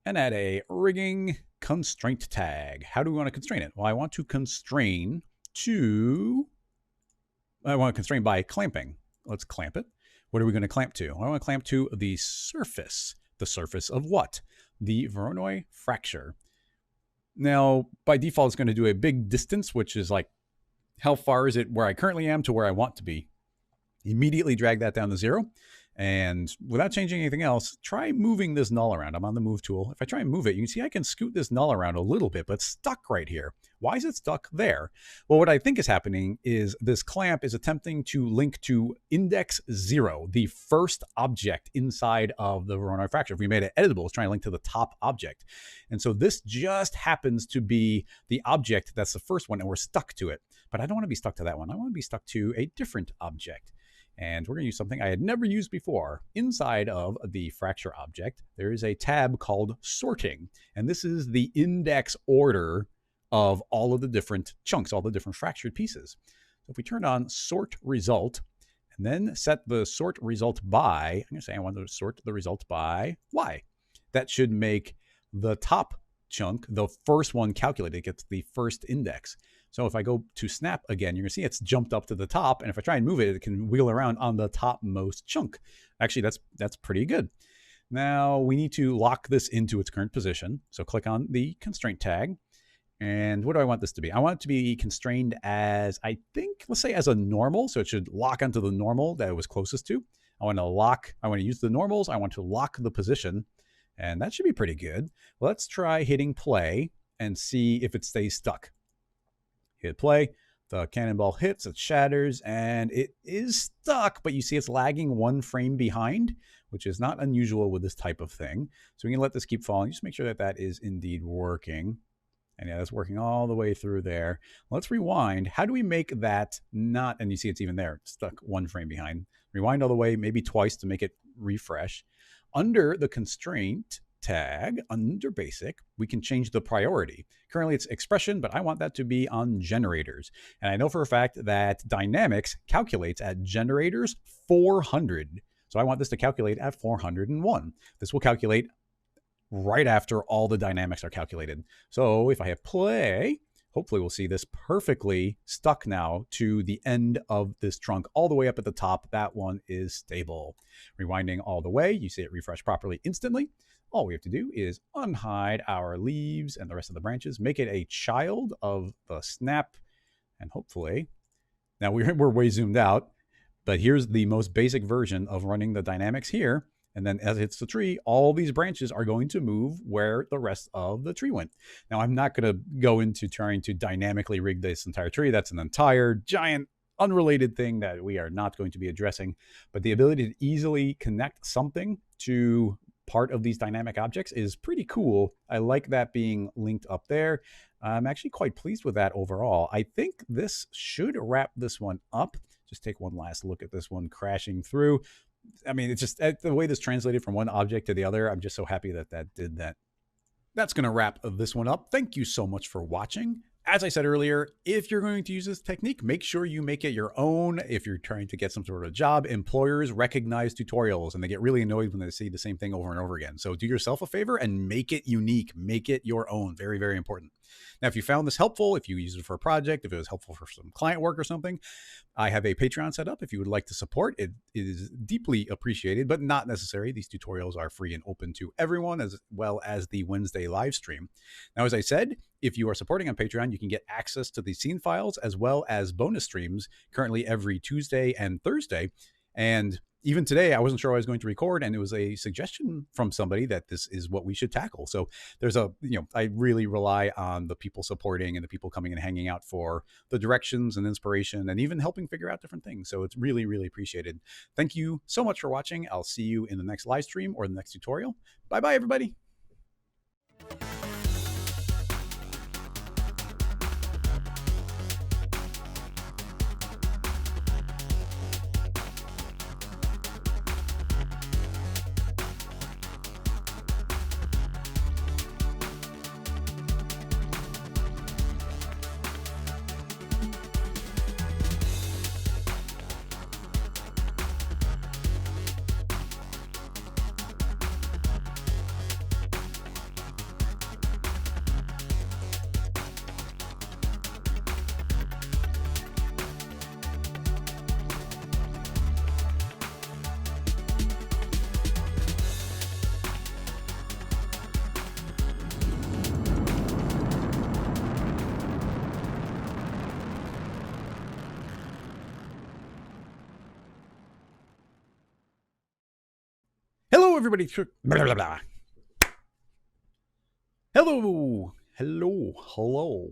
and add a rigging constraint tag. How do we want to constrain it? Well, I want to constrain by clamping. Let's clamp it. What are we going to clamp to? Well, I want to clamp to the surface. The surface of what? The Voronoi Fracture. Now, by default, it's going to do a big distance, which is like, how far is it where I currently am to where I want to be? Immediately drag that down to 0. And without changing anything else, try moving this null around. I'm on the move tool. If I try and move it, you can see I can scoot this null around a little bit, but it's stuck right here. Why is it stuck there? Well, what I think is happening is this clamp is attempting to link to index 0, the first object inside of the Voronoi Fracture. If we made it editable, it's trying to link to the top object. And so this just happens to be the object that's the first one, and we're stuck to it. But I don't want to be stuck to that one. I want to be stuck to a different object. And we're going to use something I had never used before. Inside of the fracture object, there is a tab called sorting. And this is the index order of all of the different chunks, all the different fractured pieces. So if we turn on sort result and then set the sort result by, I'm going to say I want to sort the result by Y. That should make the top chunk, the first one calculated, it gets the first index. So if I go to snap again, you're going to see it's jumped up to the top. And if I try and move it, it can wheel around on the topmost chunk. Actually, that's pretty good. Now we need to lock this into its current position. So click on the constraint tag. And what do I want this to be? I want it to be constrained as, I think, let's say as a normal. So it should lock onto the normal that it was closest to. I want to use the normals. I want to lock the position. And that should be pretty good. Let's try hitting play and see if it stays stuck. Hit play, the cannonball hits, it shatters, and it is stuck, but you see it's lagging 1 frame behind, which is not unusual with this type of thing. So we can let this keep falling. Just make sure that that is indeed working. And yeah, that's working all the way through there. Let's rewind. How do we make that not, and you see it's even there, it's stuck 1 frame behind. Rewind all the way, maybe twice to make it refresh. Under the constraint tag, under basic, we can change the priority. Currently it's expression, but I want that to be on generators. And I know for a fact that dynamics calculates at generators 400. So I want this to calculate at 401. This will calculate right after all the dynamics are calculated. So if I hit play, hopefully we'll see this perfectly stuck now to the end of this trunk all the way up at the top. That one is stable. Rewinding all the way, you see it refresh properly instantly. All we have to do is unhide our leaves and the rest of the branches, make it a child of the snap, and hopefully, now we're way zoomed out, but here's the most basic version of running the dynamics here. And then as it hits the tree, all these branches are going to move where the rest of the tree went. Now, I'm not going to go into trying to dynamically rig this entire tree. That's an entire giant unrelated thing that we are not going to be addressing. But the ability to easily connect something to part of these dynamic objects is pretty cool. I like that being linked up there. I'm actually quite pleased with that overall. I think this should wrap this one up. Just take one last look at this one crashing through. I mean, it's just the way this translated from one object to the other. I'm just so happy that that did that. That's going to wrap this one up. Thank you so much for watching. As I said earlier, if you're going to use this technique, make sure you make it your own. If you're trying to get some sort of job, employers recognize tutorials and they get really annoyed when they see the same thing over and over again. So do yourself a favor and make it unique. Make it your own. Very, very important. Now, if you found this helpful, if you use it for a project, if it was helpful for some client work or something, I have a Patreon set up. If you would like to support, it is deeply appreciated, but not necessary. These tutorials are free and open to everyone, as well as the Wednesday live stream. Now, as I said, if you are supporting on Patreon, you can get access to the scene files as well as bonus streams currently every Tuesday and Thursday. And even today, I wasn't sure I was going to record, and it was a suggestion from somebody that this is what we should tackle. So there's I really rely on the people supporting and the people coming and hanging out for the directions and inspiration and even helping figure out different things. So it's really, really appreciated. Thank you so much for watching. I'll see you in the next live stream or the next tutorial. Bye-bye, everybody. everybody. Blah, blah, blah. Hello. Hello. Hello.